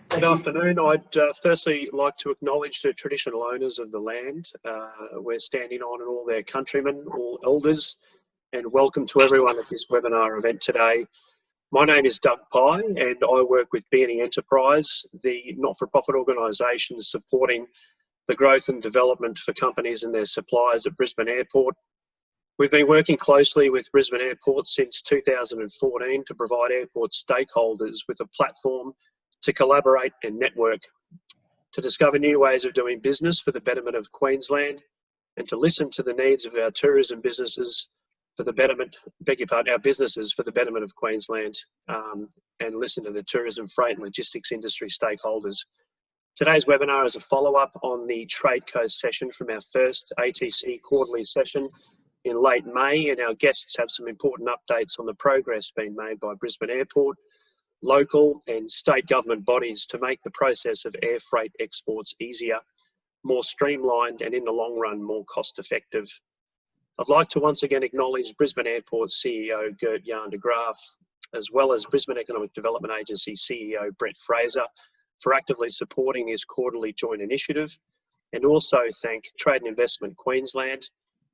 Good afternoon. I'd firstly like to acknowledge the traditional owners of the land we're standing on and all their countrymen, all elders, and welcome to everyone at this webinar event today. My name is Doug Pye and I work with B&E Enterprise, the not-for-profit organisation supporting the growth and development for companies and their suppliers at Brisbane Airport. We've been working closely with Brisbane Airport since 2014 to provide airport stakeholders with a platform to collaborate and network, to discover new ways of doing business for the betterment of Queensland, and to listen to the needs of our tourism businesses for the betterment, our businesses for the betterment of Queensland, and listen to the tourism, freight and logistics industry stakeholders. Today's webinar is a follow-up on the TradeCo session from our first ATC quarterly session in late May, and our guests have some important updates on the progress being made by Brisbane Airport, local and state government bodies to make the process of air freight exports easier, more streamlined and in the long run more cost effective. I'd like to once again acknowledge Brisbane Airport CEO Gert-Jan de Graaf, as well as Brisbane Economic Development Agency CEO Brett Fraser for actively supporting this quarterly joint initiative, and also thank Trade and Investment Queensland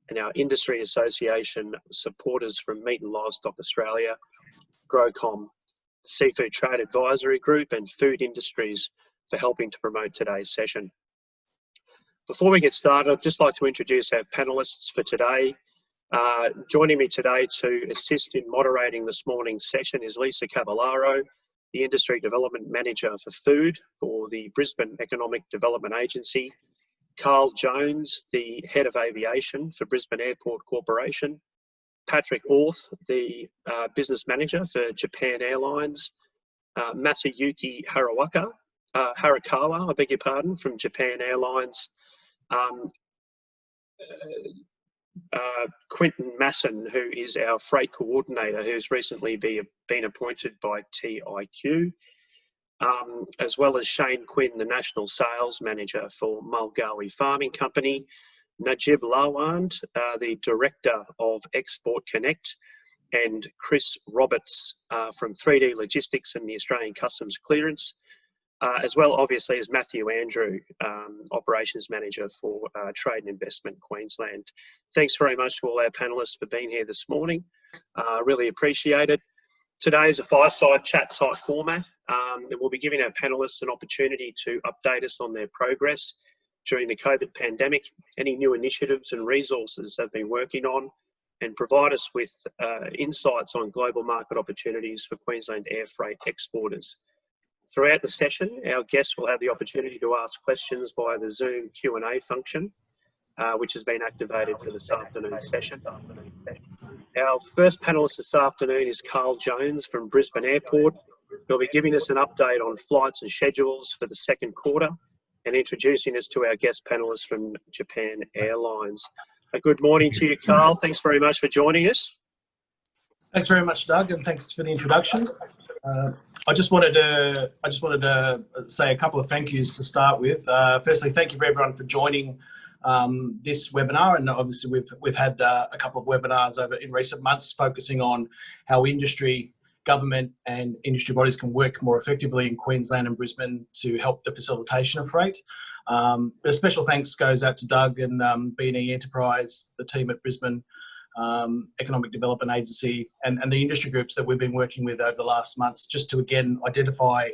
and our industry association supporters from Meat and Livestock Australia, GrowCom, Seafood Trade Advisory Group and Food Industries for helping to promote today's session. Before we get started, I'd just like to introduce our panellists for today. Joining me today to assist in moderating this morning's session is Lisa Cavallaro, the Industry Development Manager for Food for the Brisbane Economic Development Agency, Carl Jones, the Head of Aviation for Brisbane Airport Corporation, Patrick Orth, the Business Manager for Japan Airlines, Masayuki Harakawa, I beg your pardon, from Japan Airlines, Quinton Masson, who is our Freight Coordinator, who's recently been appointed by TIQ, as well as Shane Quinn, the National Sales Manager for Mulgowie Farming Company, Najib Lawand, the Director of Export Connect, and Chris Roberts from 3D Logistics and the Australian Customs Clearance, as well obviously as Matthew Andrew, Operations Manager for Trade and Investment Queensland. Thanks very much to all our panellists for being here this morning. Really appreciate it. Today is a fireside chat type format, and we'll be giving our panellists an opportunity to update us on their progress during the COVID pandemic, any new initiatives and resources they've been working on, and provide us with insights on global market opportunities for Queensland air freight exporters. Throughout the session, our guests will have the opportunity to ask questions via the Zoom Q&A function, which has been activated for this afternoon's session. Our first panellist this afternoon is Carl Jones from Brisbane Airport. He'll be giving us an update on flights and schedules for the second quarter and introducing us to our guest panellists from Japan Airlines. A good morning to you, Carl. Thanks very much for joining us. Thanks very much, Doug, and thanks for the introduction. I just wanted to say a couple of thank yous to start with. Firstly, thank you for everyone for joining this webinar, and obviously we've had a couple of webinars over in recent months focusing on how industry, government and industry bodies can work more effectively in Queensland and Brisbane to help the facilitation of freight. A special thanks goes out to Doug and B&E Enterprise, the team at Brisbane Economic Development Agency and the industry groups that we've been working with over the last months, just to again identify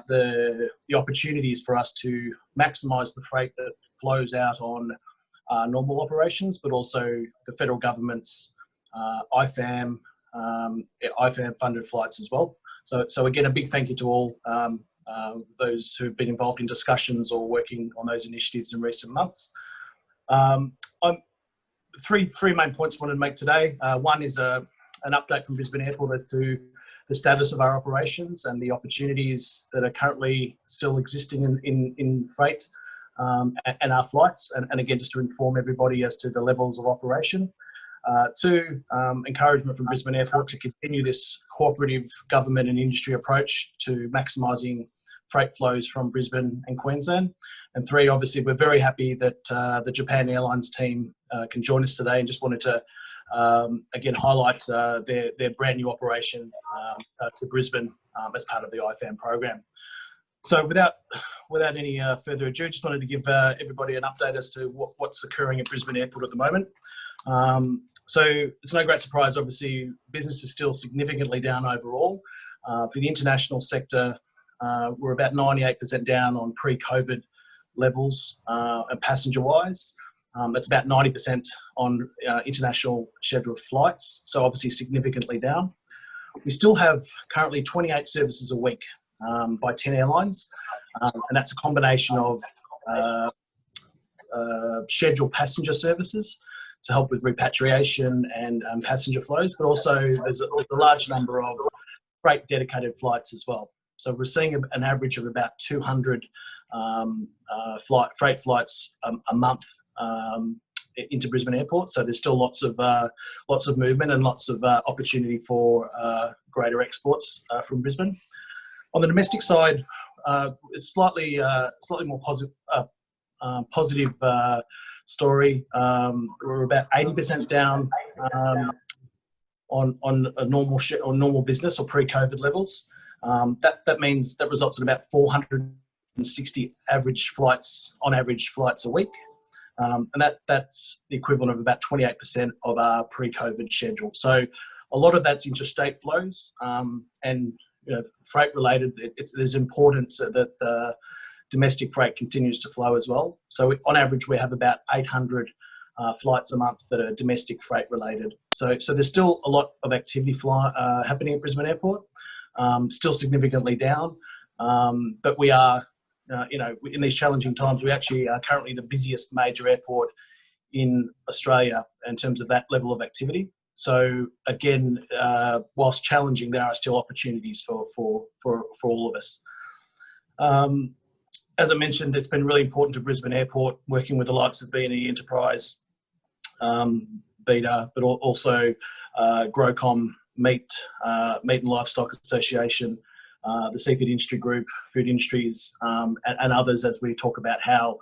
the opportunities for us to maximise the freight that flows out on normal operations, but also the federal government's IFAM funded flights as well. So again, a big thank you to all those who've been involved in discussions or working on those initiatives in recent months. Three main points I wanted to make today. One is an update from Brisbane Airport as to the status of our operations and the opportunities that are currently still existing in freight and our flights, and again, just to inform everybody as to the levels of operation. Two, encouragement from Brisbane Airport to continue this cooperative government and industry approach to maximising freight flows from Brisbane and Queensland. And three, obviously, we're very happy that the Japan Airlines team can join us today, and just wanted to again, highlight their brand new operation to Brisbane as part of the IFAM program. So without any further ado, just wanted to give everybody an update as to what's occurring at Brisbane Airport at the moment. So it's no great surprise, obviously, business is still significantly down overall. For the international sector, we're about 98% down on pre-COVID levels and passenger-wise. That's about 90% on international scheduled flights, so obviously significantly down. We still have currently 28 services a week by 10 airlines, and that's a combination of scheduled passenger services to help with repatriation and passenger flows, but also there's a large number of freight dedicated flights as well. So we're seeing an average of about 200 freight flights a month into Brisbane Airport. So there's still lots of movement and lots of opportunity for greater exports from Brisbane. On the domestic side, it's slightly more positive story. We're about 80% down on a normal business or pre-COVID levels. That means that results in about 460 on average flights a week. And that's the equivalent of about 28% of our pre-COVID schedule. So a lot of that's interstate flows, and freight related. There's importance that domestic freight continues to flow as well. So on average, we have about 800 flights a month that are domestic freight related. So there's still a lot of activity happening at Brisbane Airport. Still significantly down, but we are, in these challenging times, we actually are currently the busiest major airport in Australia in terms of that level of activity. So again, whilst challenging, there are still opportunities for all of us. As I mentioned, it's been really important to Brisbane Airport working with the likes of B&E Enterprise, Beta, but also Grocom, Meat and Livestock Association, the Seafood Industry Group, Food Industries, and others, as we talk about how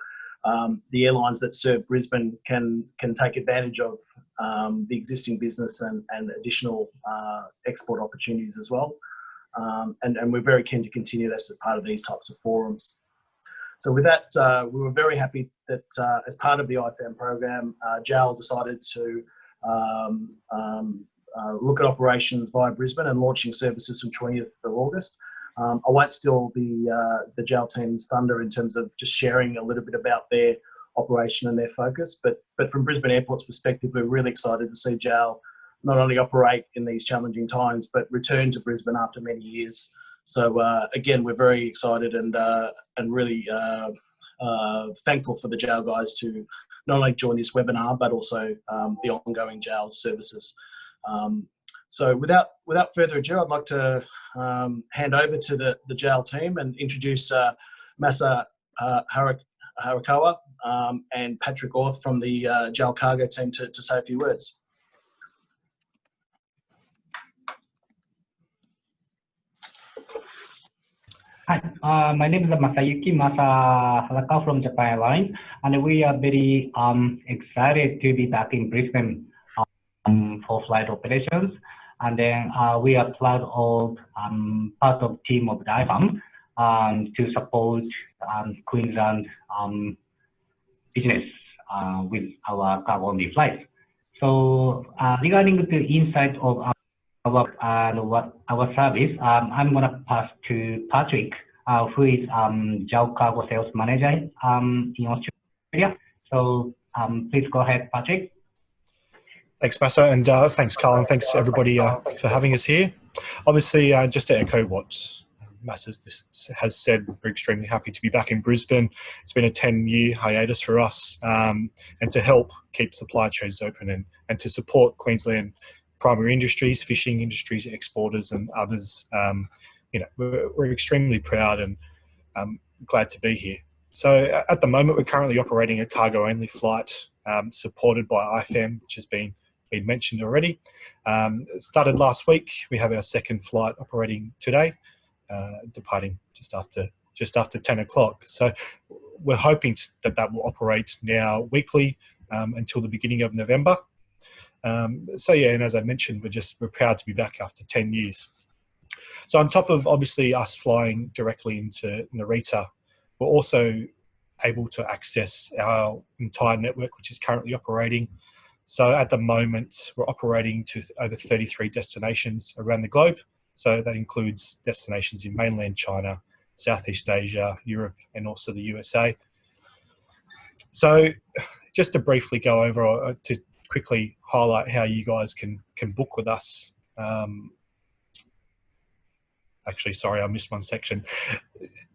the airlines that serve Brisbane can take advantage of the existing business and additional export opportunities as well. And we're very keen to continue this as part of these types of forums. So with that, we were very happy that as part of the IFAM program, JAL decided to look at operations via Brisbane and launching services from 20th of August. I won't steal the JAL team's thunder in terms of just sharing a little bit about their operation and their focus, but from Brisbane Airport's perspective, we're really excited to see JAL not only operate in these challenging times, but return to Brisbane after many years. So again, we're very excited and really thankful for the JAL guys to not only join this webinar, but also the ongoing JAL services. So without further ado, I'd like to hand over to the JAL team and introduce Masa Harakawa and Patrick Orth from the JAL Cargo team to say a few words. Hi, my name is Masayuki Harakawa from Japan Airlines, and we are very excited to be back in Brisbane for flight operations. And then we are proud of part of team of the IFAM to support Queensland business with our cargo-only flights. So regarding the insight of our service, I'm going to pass to Patrick, who is JAL Cargo Sales Manager in Australia. So please go ahead, Patrick. Thanks, Masa, and thanks, Carl, and thanks everybody for having us here. Obviously, just to echo what Masa has said, we're extremely happy to be back in Brisbane. It's been a 10-year hiatus for us, and to help keep supply chains open and to support Queensland primary industries, fishing industries, exporters, and others. We're extremely proud and glad to be here. So at the moment, we're currently operating a cargo-only flight supported by IFAM, which has been mentioned already. It started last week. We have our second flight operating today, departing just after 10 o'clock. So we're hoping that will operate now weekly until the beginning of November. So yeah, and as I mentioned, we're proud to be back after 10 years. So on top of obviously us flying directly into Narita, we're also able to access our entire network, which is currently operating. So at the moment, we're operating to over 33 destinations around the globe. So that includes destinations in mainland China, Southeast Asia, Europe, and also the USA. So just to briefly go over, to quickly highlight how you guys can book with us. Actually, sorry, I missed one section.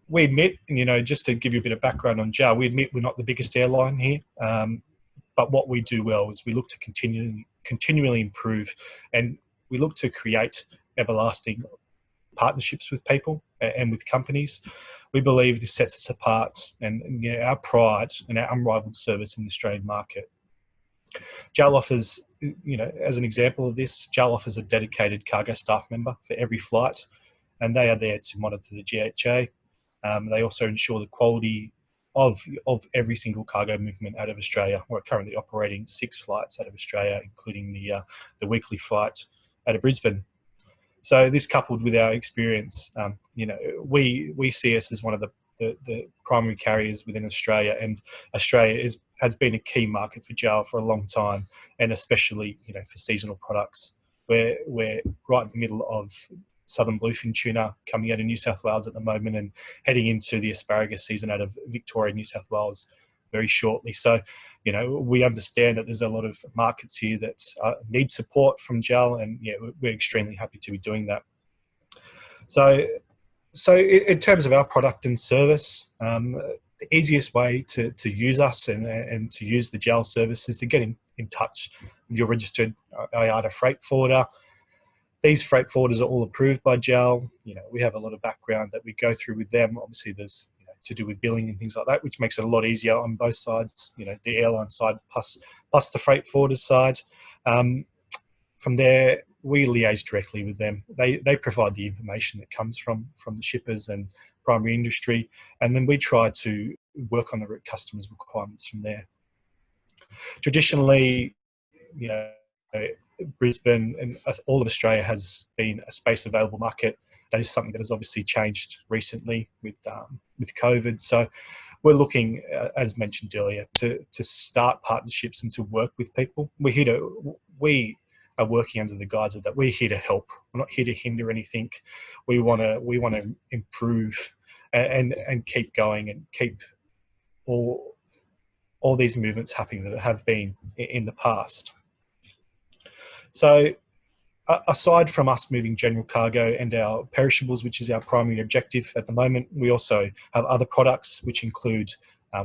We admit, just to give you a bit of background on JAL, we admit we're not the biggest airline here, but what we do well is we look to continually improve, and we look to create everlasting partnerships with people and with companies. We believe this sets us apart, and our pride and our unrivaled service in the Australian market. JAL offers, as an example of this, JAL offers a dedicated cargo staff member for every flight, and they are there to monitor the GHA. They also ensure the quality of every single cargo movement out of Australia. We're currently operating 6 flights out of Australia, including the weekly flight out of Brisbane. So this, coupled with our experience, we see us as one of the primary carriers within Australia, and Australia has been a key market for JAL for a long time, and especially for seasonal products. We're right in the middle of southern bluefin tuna coming out of New South Wales at the moment, and heading into the asparagus season out of Victoria, New South Wales very shortly. So, we understand that there's a lot of markets here that need support from JAL, and we're extremely happy to be doing that. So in terms of our product and service, the easiest way to use us and to use the JAL service is to get in touch with your registered IATA freight forwarder. These freight forwarders are all approved by JAL. We have a lot of background that we go through with them. Obviously, there's to do with billing and things like that, which makes it a lot easier on both sides. The airline side plus the freight forwarder side. From there, we liaise directly with them. They provide the information that comes from the shippers and primary industry, and then we try to work on the customers' requirements from there. Traditionally, Brisbane and all of Australia has been a space available market. That is something that has obviously changed recently with COVID. So we're looking, as mentioned earlier, to start partnerships and to work with people. We are working under the guise of that we're here to help. We're not here to hinder anything. We want to improve and keep going and keep all these movements happening that have been in the past. So aside from us moving general cargo and our perishables, which is our primary objective at the moment, we also have other products, which include,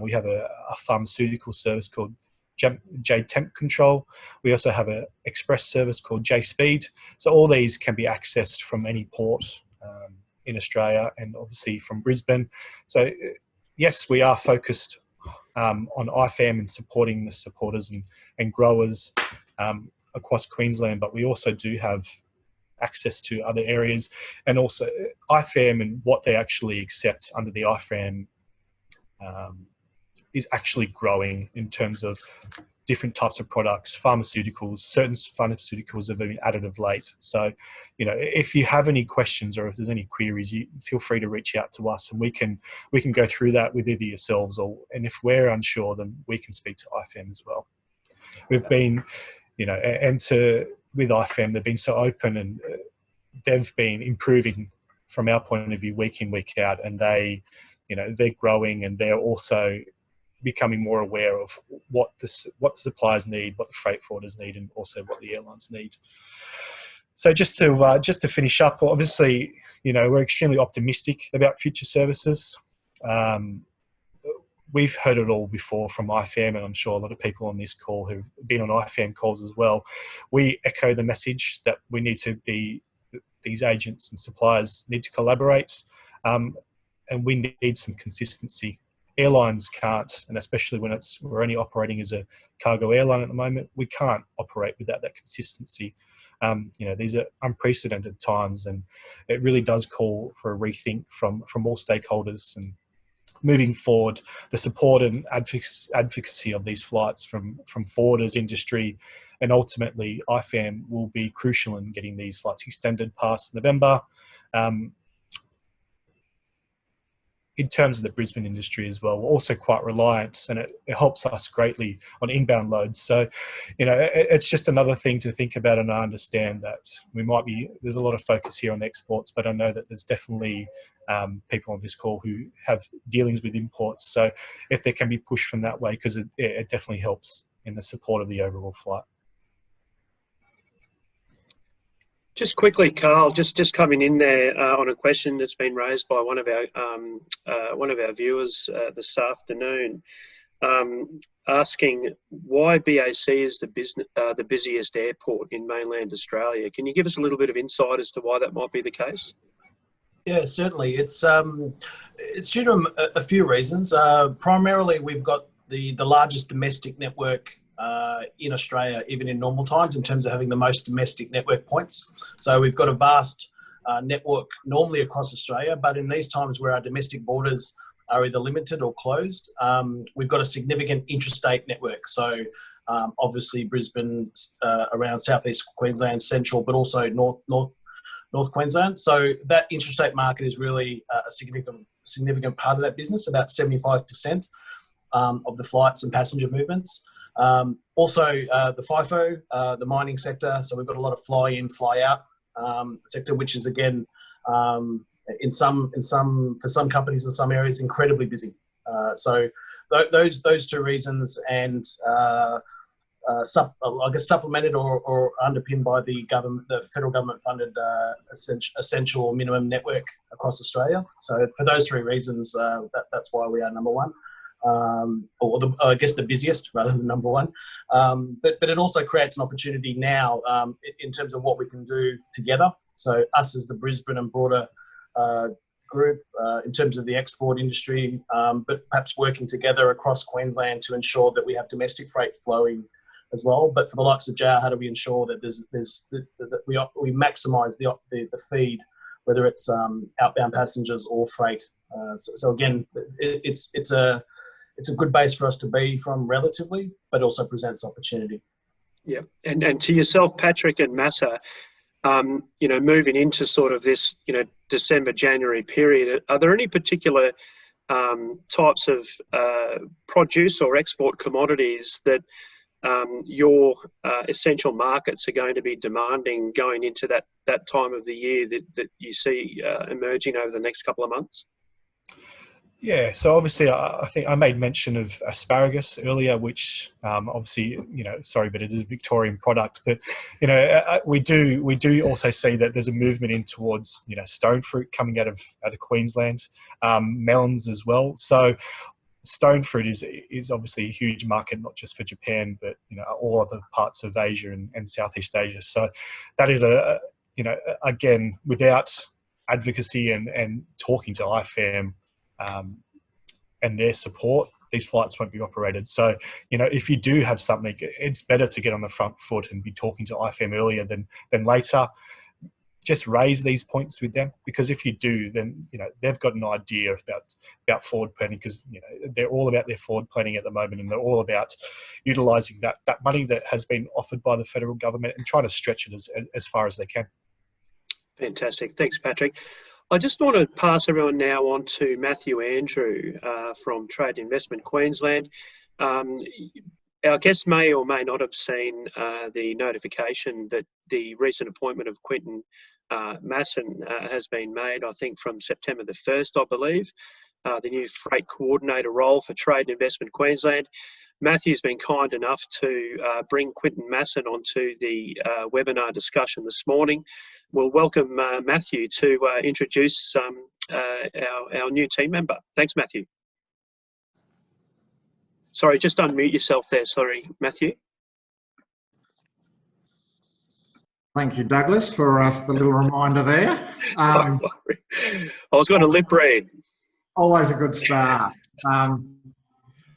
we have a pharmaceutical service called J Temp Control. We also have an express service called J Speed. So all these can be accessed from any port in Australia, and obviously from Brisbane. So yes, we are focused on IFAM and supporting the supporters and growers across Queensland, but we also do have access to other areas, and also IFAM and what they actually accept under the IFAM is actually growing in terms of different types of products. Pharmaceuticals, certain pharmaceuticals have been added of late. So, if you have any questions or if there's any queries, you feel free to reach out to us, and we can go through that with either yourselves and if we're unsure, then we can speak to IFAM as well. We've been, with IFAM, they've been so open, and they've been improving from our point of view week in, week out, and they're growing, and they're also becoming more aware of what the suppliers need, what the freight forwarders need, and also what the airlines need. So just to finish up, obviously, we're extremely optimistic about future services. We've heard it all before from IFAM, and I'm sure a lot of people on this call who've been on IFAM calls as well. We echo the message that we need to these agents and suppliers need to collaborate, and we need some consistency. Airlines can't, and especially when we're only operating as a cargo airline at the moment, we can't operate without that consistency. These are unprecedented times, and it really does call for a rethink from all stakeholders. And moving forward, the support and advocacy of these flights from forwarders, industry, and ultimately IFAM will be crucial in getting these flights extended past November. In terms of the Brisbane industry as well, we're also quite reliant, and it helps us greatly on inbound loads. So, you know, it's just another thing to think about, and I understand that there's a lot of focus here on exports, but I know that there's definitely people on this call who have dealings with imports. So if there can be pushed from that way, because it definitely helps in the support of the overall flight. Just quickly, Carl, just coming in there on a question that's been raised by one of our viewers this afternoon, asking why BAC is the busiest airport in mainland Australia. Can you give us a little bit of insight as to why that might be the case? Yeah, certainly. It's due to a few reasons. Primarily, we've got the largest domestic network in Australia, even in normal times, in terms of having the most domestic network points. So we've got a vast network normally across Australia, but in these times where our domestic borders are either limited or closed, we've got a significant interstate network. So obviously Brisbane, around southeast Queensland, central, but also North Queensland. So that interstate market is really a significant part of that business, about 75% of the flights and passenger movements. Also, the FIFO, the mining sector. So we've got a lot of fly in, fly out sector, which is again, for some companies in some areas, incredibly busy. So those two reasons, and I guess supplemented or underpinned by the federal government funded essential minimum network across Australia. So for those three reasons, that's why we are number one. I guess the busiest rather than number one. But it also creates an opportunity now in terms of what we can do together. So us as the Brisbane and broader group in terms of the export industry, but perhaps working together across Queensland to ensure that we have domestic freight flowing as well. But for the likes of JAR, how do we ensure that that we maximise the feed, whether it's outbound passengers or freight? So again, it's a good base for us to be from relatively, but also presents opportunity. Yeah, and to yourself, Patrick and Massa, you know, moving into sort of this, you know, December, January period, are there any particular types of produce or export commodities that your essential markets are going to be demanding going into that time of the year that you see emerging over the next couple of months? Yeah, so obviously I think I made mention of asparagus earlier, which obviously, you know, sorry, but it is a Victorian product. But, you know, we do also see that there's a movement in towards, you know, stone fruit coming out of Queensland, melons as well. So stone fruit is obviously a huge market, not just for Japan, but, you know, all other parts of Asia and Southeast Asia. So that is you know, again, without advocacy and talking to IFAM, and their support, these flights won't be operated. So, you know, if you do have something, it's better to get on the front foot and be talking to IFAM earlier than later. Just raise these points with them, because if you do, then, you know, they've got an idea about forward planning, because, you know, they're all about their forward planning at the moment, and they're all about utilising that money that has been offered by the federal government and trying to stretch it as far as they can. Fantastic. Thanks, Patrick. I just want to pass everyone now on to Matthew Andrew from Trade Investment Queensland. Our guests may or may not have seen the notification that the recent appointment of Quinton Masson has been made, I think from September the 1st, I believe, the new freight coordinator role for Trade Investment Queensland. Matthew's been kind enough to bring Quinton Masson onto the webinar discussion this morning. We'll welcome Matthew to introduce our new team member. Thanks, Matthew. Sorry, just unmute yourself there. Sorry, Matthew. Thank you, Douglas, for the little reminder there. I was going to lip read. Always a good start.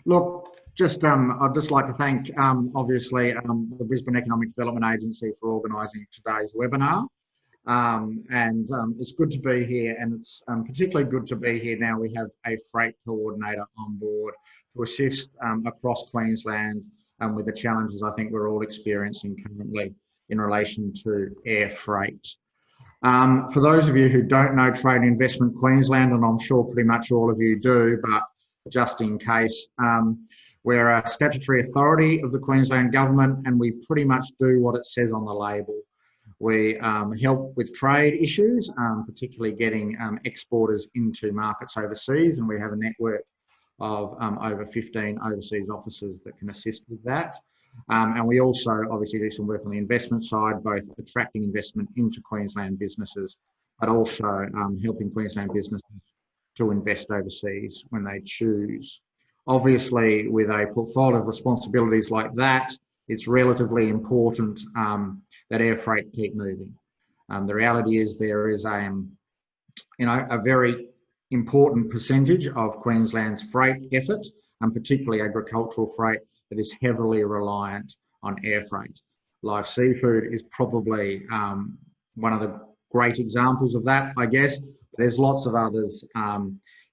Look, I'd just like to thank, obviously, the Brisbane Economic Development Agency for organising today's webinar. It's good to be here, and it's particularly good to be here now we have a freight coordinator on board to assist across Queensland with the challenges I think we're all experiencing currently in relation to air freight. For those of you who don't know Trade and Investment Queensland, and I'm sure pretty much all of you do, but just in case, we're a statutory authority of the Queensland Government, and we pretty much do what it says on the label. We help with trade issues, particularly getting exporters into markets overseas, and we have a network of over 15 overseas offices that can assist with that. And we also obviously do some work on the investment side, both attracting investment into Queensland businesses, but also helping Queensland businesses to invest overseas when they choose. Obviously, with a portfolio of responsibilities like that, it's relatively important that air freight keep moving. The reality is there is a very important percentage of Queensland's freight effort, and particularly agricultural freight, that is heavily reliant on air freight. Live seafood is probably one of the great examples of that, I guess. There's lots of others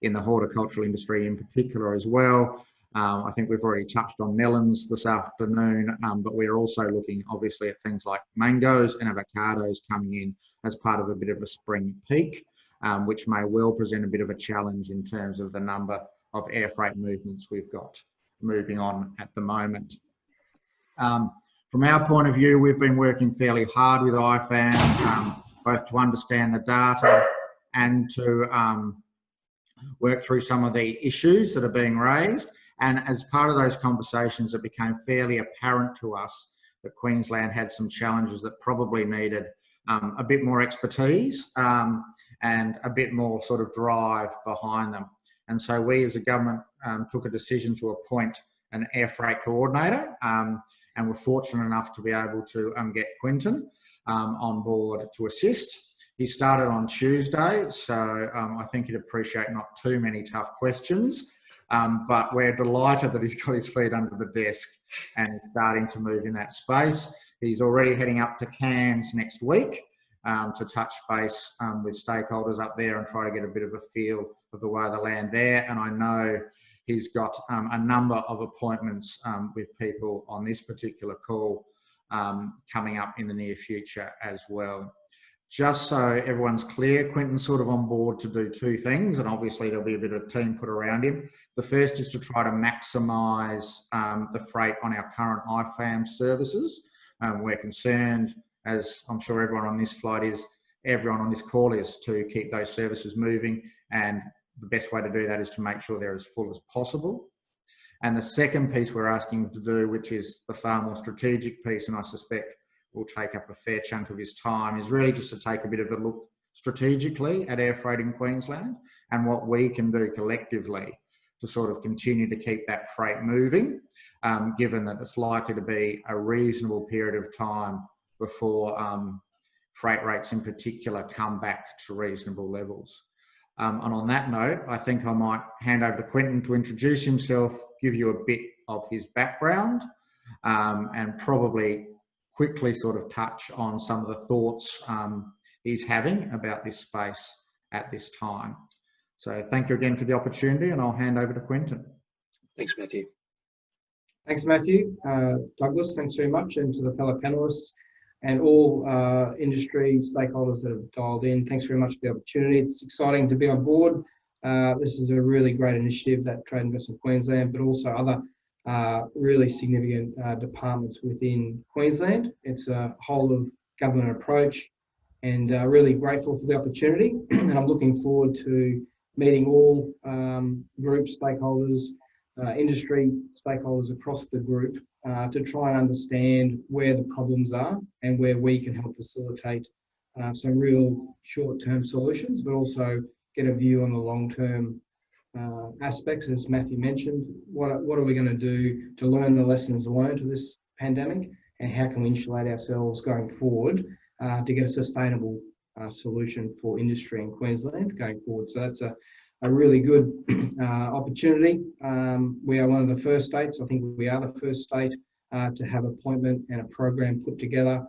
in the horticultural industry in particular as well. I think we've already touched on melons this afternoon, but we're also looking obviously at things like mangoes and avocados coming in as part of a bit of a spring peak, which may well present a bit of a challenge in terms of the number of air freight movements we've got moving on at the moment. From our point of view, we've been working fairly hard with IFAM, both to understand the data and to work through some of the issues that are being raised. And as part of those conversations, it became fairly apparent to us that Queensland had some challenges that probably needed a bit more expertise and a bit more sort of drive behind them. And so we as a government took a decision to appoint an air freight coordinator, and we're fortunate enough to be able to get Quinton on board to assist. He started on Tuesday, so I think he'd appreciate not too many tough questions, but we're delighted that he's got his feet under the desk and starting to move in that space. He's already heading up to Cairns next week to touch base with stakeholders up there and try to get a bit of a feel of the way of the land there. And I know he's got a number of appointments with people on this particular call coming up in the near future as well. Just so everyone's clear, Quinton's sort of on board to do two things, and obviously there'll be a bit of team put around him. The first is to try to maximise the freight on our current IFAM services. We're concerned, as I'm sure everyone on this flight is, everyone on this call is, to keep those services moving, and the best way to do that is to make sure they're as full as possible. And the second piece we're asking him to do, which is the far more strategic piece, and I suspect will take up a fair chunk of his time, is really just to take a bit of a look strategically at air freight in Queensland and what we can do collectively to sort of continue to keep that freight moving, given that it's likely to be a reasonable period of time before freight rates in particular come back to reasonable levels. And on that note, I think I might hand over to Quinton to introduce himself, give you a bit of his background, and probably quickly sort of touch on some of the thoughts he's having about this space at this time. So thank you again for the opportunity, and I'll hand over to Quinton. Thanks, Matthew. Thanks, Matthew. Douglas, thanks very much, and to the fellow panellists and all industry stakeholders that have dialed in. Thanks very much for the opportunity. It's exciting to be on board. This is a really great initiative that Trade Investment Queensland, but also other really significant departments within Queensland. It's a whole of government approach, and really grateful for the opportunity. And I'm looking forward to meeting all groups, stakeholders, industry stakeholders across the group to try and understand where the problems are and where we can help facilitate some real short-term solutions, but also get a view on the long-term aspects. As Matthew mentioned, what are we going to do to learn the lessons learned of this pandemic, and how can we insulate ourselves going forward to get a sustainable solution for industry in Queensland going forward. So that's a really good opportunity. We are one of the first states, I think we are the first state to have appointment and a program put together,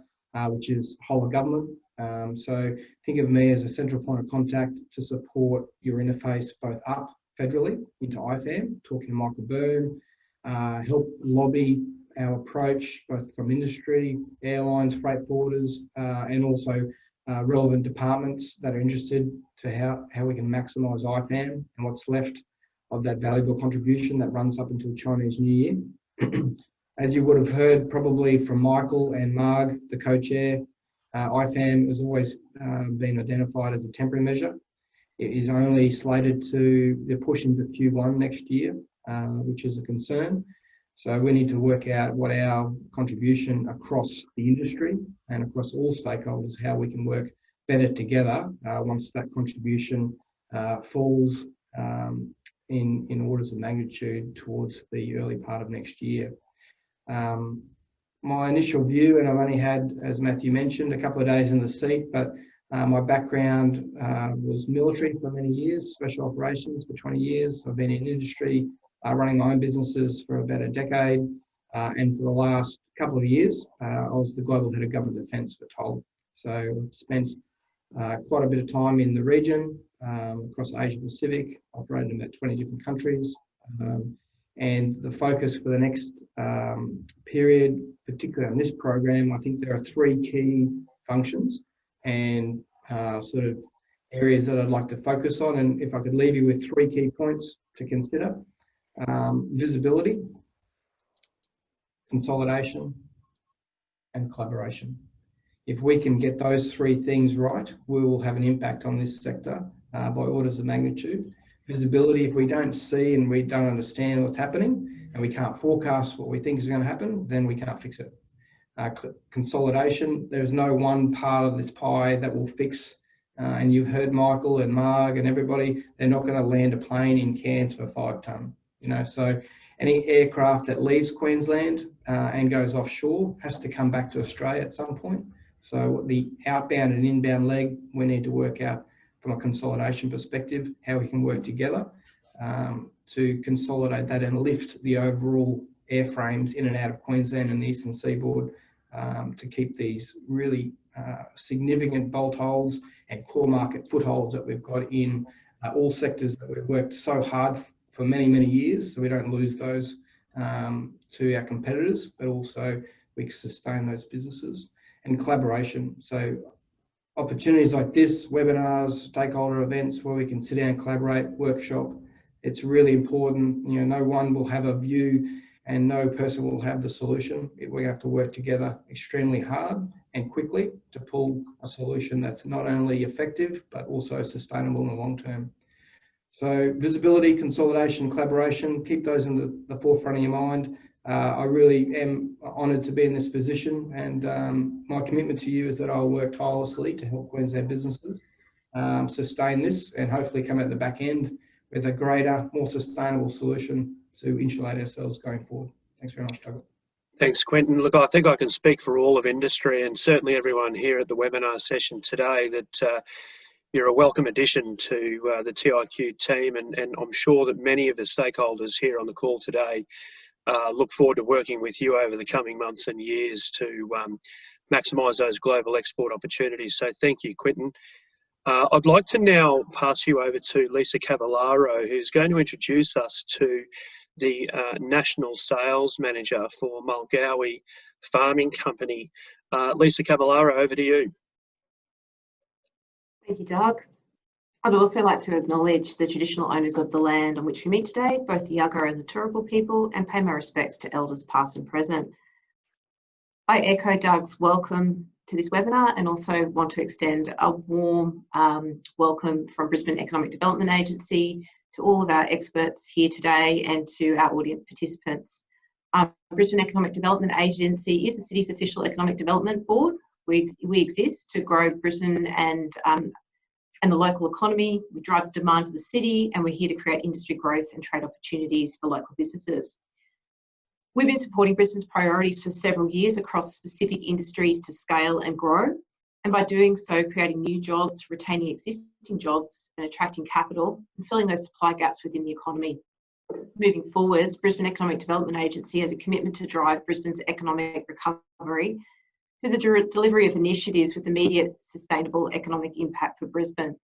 which is whole of government So think of me as a central point of contact to support your interface both up federally into IFAM, talking to Michael Byrne, help lobby our approach both from industry, airlines, freight forwarders, and also relevant departments that are interested to how we can maximise IFAM and what's left of that valuable contribution that runs up until Chinese New Year. As you would have heard probably from Michael and Marg, the co-chair, IFAM has always been identified as a temporary measure. It is only slated to push into Q1 next year, which is a concern. So we need to work out what our contribution across the industry and across all stakeholders, how we can work better together once that contribution falls in orders of magnitude towards the early part of next year. My initial view, and I've only had, as Matthew mentioned, a couple of days in the seat, but my background was military for many years, special operations for 20 years. I've been in industry running my own businesses for about a decade. And for the last couple of years, I was the Global Head of Government Defence for Toll. So I've spent quite a bit of time in the region, across Asia Pacific, operated in about 20 different countries. And the focus for the next period, particularly on this program, I think there are 3 key functions and sort of areas that I'd like to focus on. And if I could leave you with 3 key points to consider: visibility, consolidation, and collaboration. If we can get those 3 things right, we will have an impact on this sector by orders of magnitude. Visibility, if we don't see and we don't understand what's happening and we can't forecast what we think is going to happen, then we can't fix it. Consolidation, there's no one part of this pie that will fix, and you've heard Michael and Marg and everybody, they're not going to land a plane in Cairns for 5 tonne. So any aircraft that leaves Queensland and goes offshore has to come back to Australia at some point. So the outbound and inbound leg, we need to work out from a consolidation perspective how we can work together to consolidate that and lift the overall airframes in and out of Queensland and the Eastern Seaboard to keep these really significant bolt holes and core market footholds that we've got in all sectors that we've worked so hard for many, many years, so we don't lose those to our competitors, but also we can sustain those businesses. And collaboration, so opportunities like this, webinars, stakeholder events where we can sit down and collaborate, workshop, it's really important. No one will have a view and no person will have the solution. We have to work together extremely hard and quickly to pull a solution that's not only effective, but also sustainable in the long term. So visibility, consolidation, collaboration, keep those in the forefront of your mind. I really am honoured to be in this position, and my commitment to you is that I'll work tirelessly to help Queensland businesses sustain this and hopefully come at the back end with a greater, more sustainable solution to insulate ourselves going forward. Thanks very much, Douglas. Thanks, Quentin. Look, I think I can speak for all of industry and certainly everyone here at the webinar session today that you're a welcome addition to the TIQ team, and I'm sure that many of the stakeholders here on the call today look forward to working with you over the coming months and years to maximise those global export opportunities. So thank you, Quentin. I'd like to now pass you over to Lisa Cavallaro, who's going to introduce us to the National Sales Manager for Mulgowie Farming Company. Lisa Cavallaro, over to you. Thank you, Doug. I'd also like to acknowledge the traditional owners of the land on which we meet today, both the Yagara and the Turrbal people, and pay my respects to elders past and present. I echo Doug's welcome to this webinar and also want to extend a warm welcome from Brisbane Economic Development Agency to all of our experts here today and to our audience participants. Brisbane Economic Development Agency is the city's official economic development board. We exist to grow Brisbane and the local economy. We drive the demand of the city, and we're here to create industry growth and trade opportunities for local businesses. We've been supporting Brisbane's priorities for several years across specific industries to scale and grow, and by doing so, creating new jobs, retaining existing jobs, and attracting capital, and filling those supply gaps within the economy. Moving forwards, Brisbane Economic Development Agency has a commitment to drive Brisbane's economic recovery to the delivery of initiatives with immediate sustainable economic impact for Brisbane.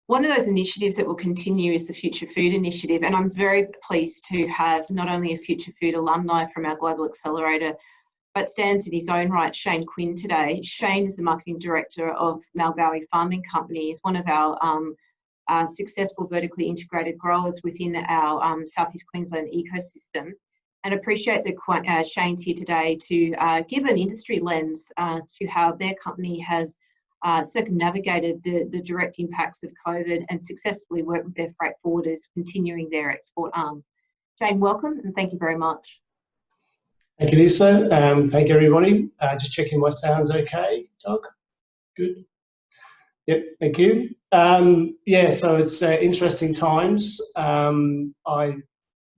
One of those initiatives that will continue is the Future Food Initiative, and I'm very pleased to have not only a Future Food alumni from our Global Accelerator, but stands in his own right, Shane Quinn, today. Shane is the Marketing Director of Malgawi Farming Company. He's one of our successful vertically integrated growers within our South East Queensland ecosystem. And appreciate that Shane's here today to give an industry lens to how their company has circumnavigated the direct impacts of COVID and successfully worked with their freight forwarders, continuing their export arm. Shane, welcome, and thank you very much. Thank you, Lisa. Thank you, everybody. Just checking my sound's okay, Doug. Good. Yep, thank you. Yeah, so it's interesting times. I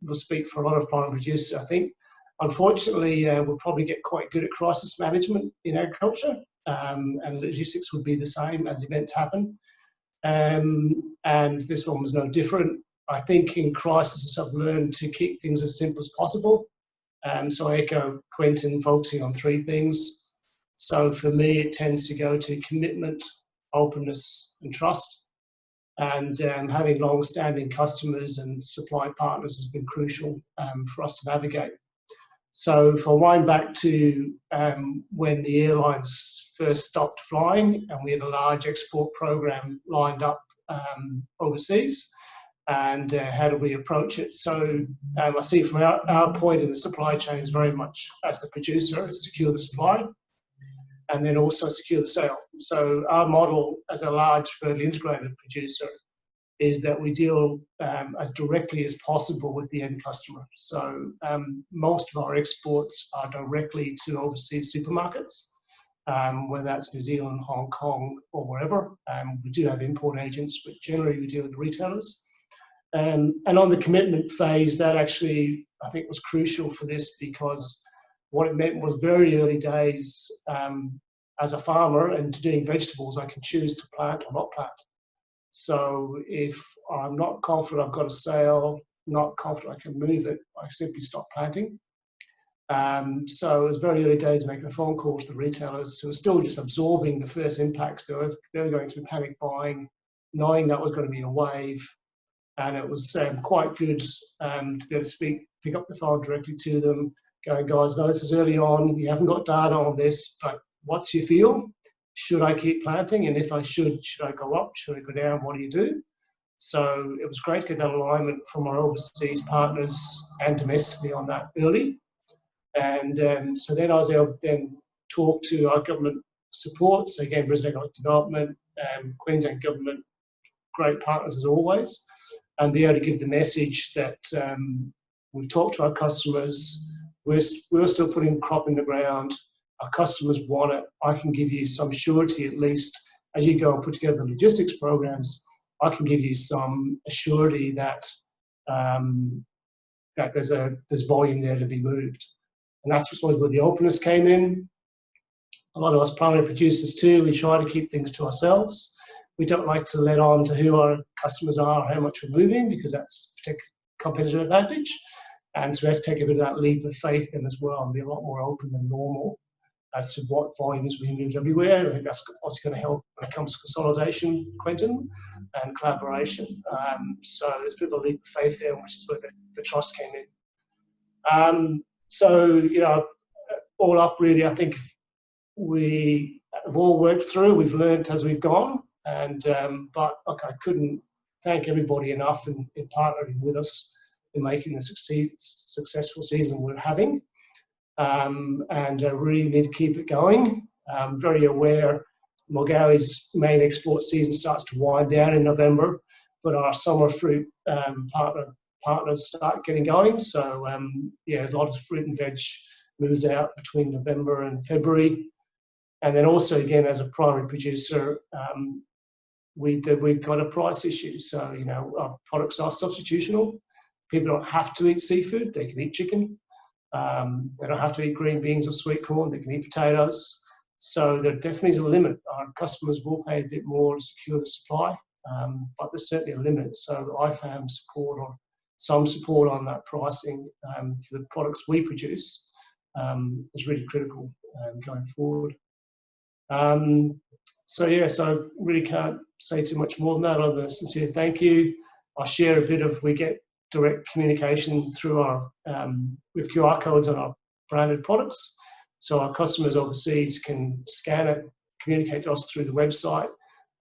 will speak for a lot of primary producers, I think. Unfortunately, we'll probably get quite good at crisis management in agriculture, and logistics would be the same as events happen. And this one was no different. I think in crisis, I've learned to keep things as simple as possible. So I echo Quentin, focusing on three things. So for me, it tends to go to commitment, openness, and trust. And having long-standing customers and supply partners has been crucial for us to navigate. So if I wind back to when the airlines first stopped flying and we had a large export program lined up overseas, and how do we approach it? So I see from our point in the supply chain is very much as the producer, secure the supply, and then also secure the sale. So our model as a large vertically integrated producer is that we deal as directly as possible with the end customer. So most of our exports are directly to overseas supermarkets, whether that's New Zealand, Hong Kong, or wherever. We do have import agents, but generally we deal with retailers. And on the commitment phase, that actually, I think, was crucial for this, because what it meant was very early days as a farmer and to doing vegetables, I can choose to plant or not plant. So if I'm not confident I've got a sale, not confident I can move it, I simply stop planting. So it was very early days making a phone call to the retailers who were still just absorbing the first impacts. They were going through panic buying, knowing that was going to be a wave. And it was quite good to be able to pick up the phone directly to them, going, guys, no, this is early on, you haven't got data on this, but what's your feel? Should I keep planting? And if I should I go up? Should I go down? What do you do? So it was great to get that alignment from our overseas partners and domestically on that early. And so then I was able to then talk to our government support. So again, Brisbane Economic Development, Queensland Government, great partners as always, and be able to give the message that we've talked to our customers, we're still putting crop in the ground, our customers want it, I can give you some surety at least, as you go and put together the logistics programs, I can give you some surety that that there's volume there to be moved. And that's, I suppose, where the openness came in. A lot of us primary producers too, we try to keep things to ourselves. We don't like to let on to who our customers are or how much we're moving, because that's a competitive advantage. And so we have to take a bit of that leap of faith in as well and be a lot more open than normal as to what volumes we move everywhere. I think that's also going to help when it comes to consolidation, Quentin, and collaboration. So there's a bit of a leap of faith there, which is where the trust came in. So, you know, all up really, I think we have all worked through, we've learned as we've gone. And but look, I couldn't thank everybody enough in partnering with us in making the successful season we're having. And I really need to keep it going. I'm very aware Malgawi's main export season starts to wind down in November, but our summer fruit partners start getting going. So yeah, a lot of fruit and veg moves out between November and February. And then also, again, as a primary producer, we've got a price issue. So, you know, our products are substitutional. People don't have to eat seafood, they can eat chicken. They don't have to eat green beans or sweet corn, they can eat potatoes. So there definitely is a limit. Our customers will pay a bit more to secure the supply, but there's certainly a limit. So IFAM support or some support on that pricing for the products we produce is really critical going forward. So yeah, so I really can't say too much more than that other than a sincere thank you. I'll share a bit of, we get direct communication through our, with QR codes on our branded products. So our customers overseas can scan it, communicate to us through the website,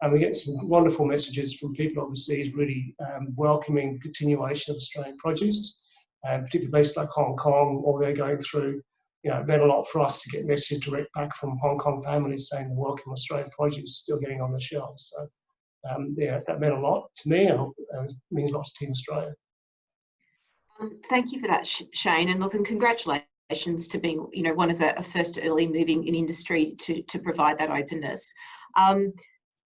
and we get some wonderful messages from people overseas really welcoming continuation of Australian produce, particularly places like Hong Kong, or they're going through. You know, it meant a lot for us to get messages direct back from Hong Kong families saying the welcome Australian produce is still getting on the shelves. So yeah, that meant a lot to me, and it means a lot to Team Australia. Thank you for that, Shane, and look, and congratulations to being, you know, one of the first early moving in industry to provide that openness.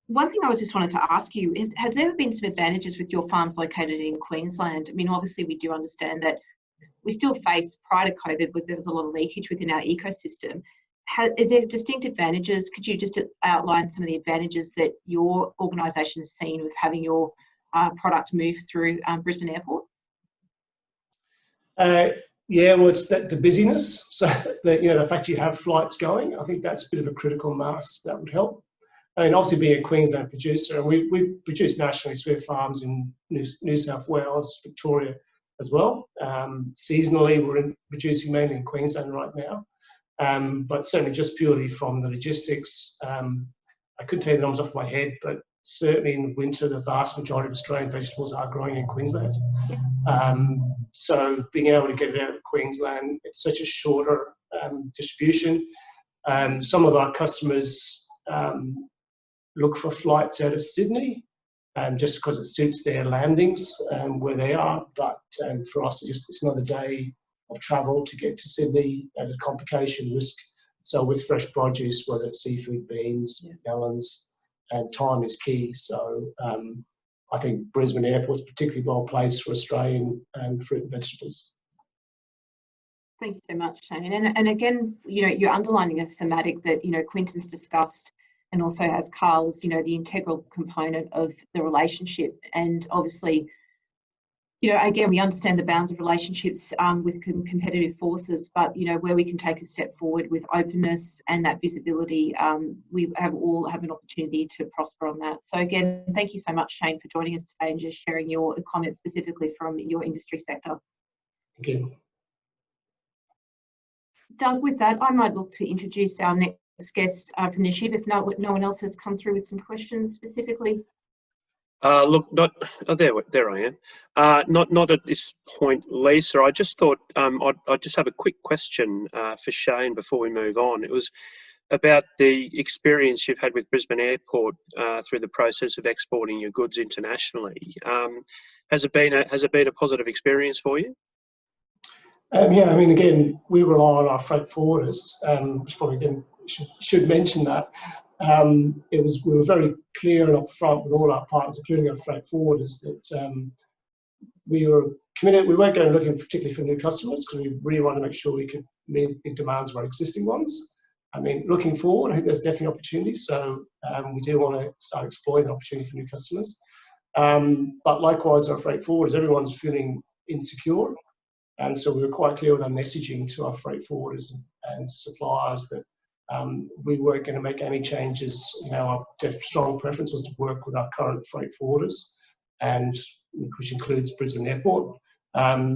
One thing I just wanted to ask you is, has there been some advantages with your farms located in Queensland? I mean, obviously we do understand that we still face, prior to COVID, there was a lot of leakage within our ecosystem. Is there distinct advantages? Could you just outline some of the advantages that your organisation has seen with having your product move through Brisbane Airport? Yeah, well, it's the busyness. So that, you know, the fact you have flights going, I think that's a bit of a critical mass that would help. I mean, obviously being a Queensland producer, and we produce nationally, so we have farms in New South Wales, Victoria as well. Seasonally, we're producing mainly in Queensland right now, but certainly just purely from the logistics. I couldn't tell you the numbers off my head, but certainly in the winter, the vast majority of Australian vegetables are growing in Queensland. So being able to get it out of Queensland, it's such a shorter distribution. Some of our customers look for flights out of Sydney, just because it suits their landings where they are. But for us, it's another day of travel to get to Sydney at a complication risk. So with fresh produce, whether it's seafood, beans, melons, and time is key. So I think Brisbane Airport is particularly well placed for Australian fruit and vegetables. Thank you so much, Shane. And again, you know, you're underlining a thematic that, you know, Quinton's discussed, and also as Carl's, you know, the integral component of the relationship. And obviously, you know, again, we understand the bounds of relationships with competitive forces, but, you know, where we can take a step forward with openness and that visibility, we all have an opportunity to prosper on that. So again, thank you so much, Shane, for joining us today and just sharing your comments specifically from your industry sector. Thank you. Doug, with that, I might look to introduce our next guest from Nishib, if no one else has come through with some questions specifically. Look, there I am. Not at this point, Lisa. I just thought I'd just have a quick question for Shane before we move on. It was about the experience you've had with Brisbane Airport through the process of exporting your goods internationally. Has it been a positive experience for you? Yeah, I mean, again, we rely on our freight forwarders, which probably again should mention that. We were very clear and upfront with all our partners, including our freight forwarders, that we were committed. We weren't going looking particularly for new customers because we really wanted to make sure we could meet big demands of our existing ones. I mean, looking forward, I think there's definitely opportunities. So we do want to start exploring the opportunity for new customers. But likewise, our freight forwarders, everyone's feeling insecure. And so we were quite clear with our messaging to our freight forwarders and suppliers that we weren't going to make any changes. You know, our strong preference was to work with our current freight forwarders, and which includes Brisbane Airport.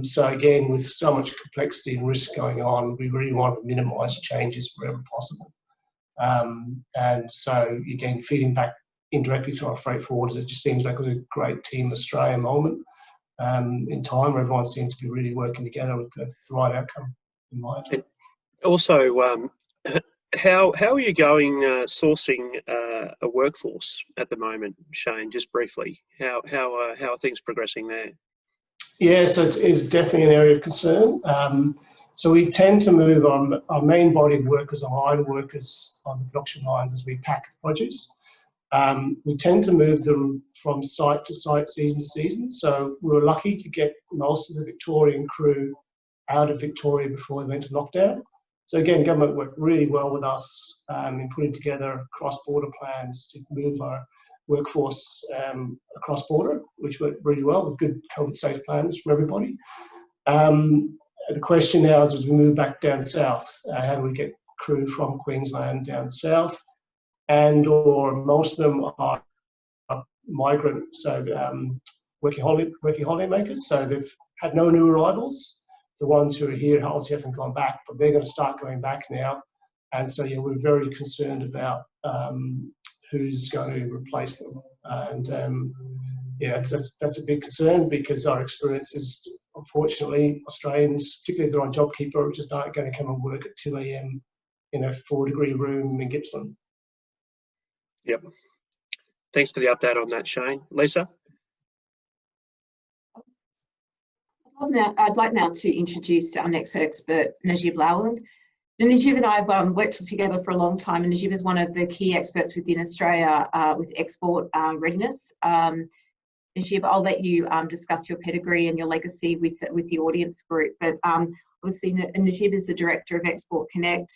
So again, with so much complexity and risk going on, we really want to minimise changes wherever possible. And so again, feeding back indirectly to our freight forwarders, it just seems like it was a great Team Australia moment in time where everyone seems to be really working together with the right outcome in mind. And also, how are you going sourcing a workforce at the moment, Shane? Just briefly, how are things progressing there? Yeah, so it is definitely an area of concern. So we tend to move on our main body of workers, our line workers on the production lines as we pack produce. We tend to move them from site to site, season to season. So we were lucky to get most of the Victorian crew out of Victoria before they went to lockdown. So again, government worked really well with us in putting together cross-border plans to move our workforce across border, which worked really well with good COVID-safe plans for everybody. the question now is, as we move back down south, how do we get crew from Queensland down south? And or most of them are migrant, so working holiday makers. So they've had no new arrivals. The ones who are here obviously haven't gone back, but they're going to start going back now. And so, yeah, we're very concerned about who's going to replace them. And yeah, that's a big concern, because our experience is, unfortunately, Australians, particularly if they're on JobKeeper, just aren't going to come and work at 2 a.m. in a 4-degree room in Gippsland. Yep. Thanks for the update on that, Shane. Lisa? I'd like now to introduce our next expert, Najib Lowland. Najib and I have worked together for a long time, and Najib is one of the key experts within Australia with export readiness. Najib, I'll let you discuss your pedigree and your legacy with the audience group, but obviously Najib is the Director of Export Connect.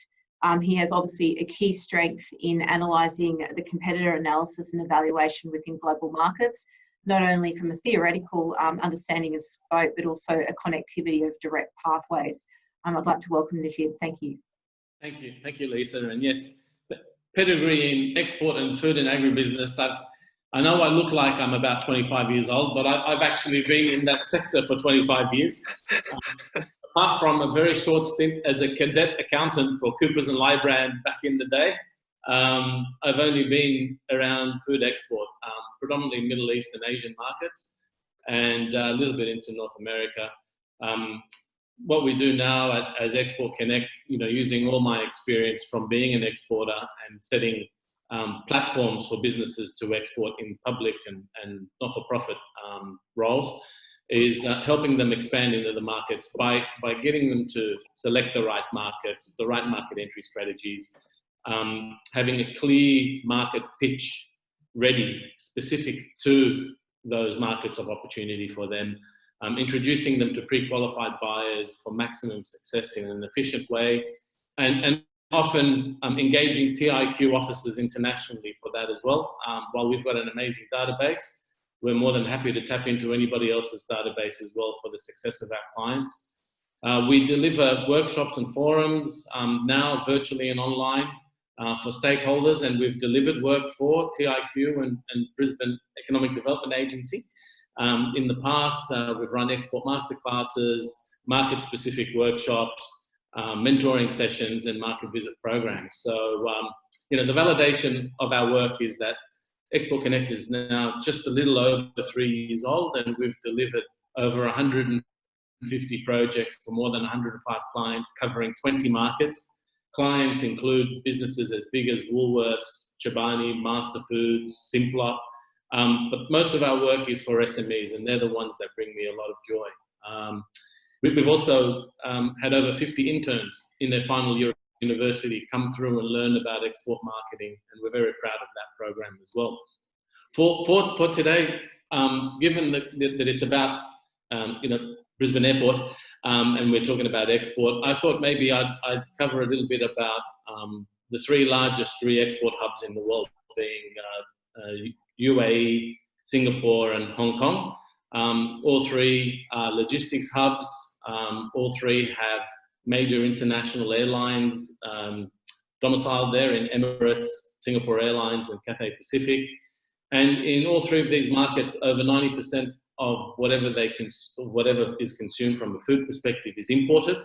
He has obviously a key strength in analysing the competitor analysis and evaluation within global markets, not only from a theoretical understanding of scope, but also a connectivity of direct pathways. I'd like to welcome Najib. Thank you. Thank you, Lisa. And yes, pedigree in export and food and agribusiness. I know I look like I'm about 25 years old, but I've actually been in that sector for 25 years. Apart from a very short stint as a cadet accountant for Coopers and Lybrand back in the day, I've only been around food export, predominantly Middle East and Asian markets, and a little bit into North America. What we do now as Export Connect, using all my experience from being an exporter and setting platforms for businesses to export in public and not-for-profit roles, is helping them expand into the markets by getting them to select the right markets, the right market entry strategies, having a clear market pitch ready, specific to those markets of opportunity for them, introducing them to pre-qualified buyers for maximum success in an efficient way, and often engaging TIQ offices internationally for that as well. While we've got an amazing database, we're more than happy to tap into anybody else's database as well for the success of our clients. We deliver workshops and forums now virtually and online for stakeholders, and we've delivered work for TIQ and Brisbane Economic Development Agency. In the past, we've run export masterclasses, market-specific workshops, mentoring sessions, and market visit programs. So, the validation of our work is that Export Connect is now just a little over 3 years old, and we've delivered over 150 projects for more than 105 clients covering 20 markets. Clients include businesses as big as Woolworths, Chobani, Master Foods, Simplot, but most of our work is for SMEs, and they're the ones that bring me a lot of joy. We've also had over 50 interns in their final year of university come through and learn about export marketing, and we're very proud of that program as well. For today, given that it's about Brisbane Airport and we're talking about export, I thought maybe I'd cover a little bit about the three largest export hubs in the world, being UAE, Singapore, and Hong Kong. All three are logistics hubs. All three have major international airlines domiciled there in Emirates, Singapore Airlines, and Cathay Pacific. And in all three of these markets, over 90% of whatever is consumed from a food perspective is imported.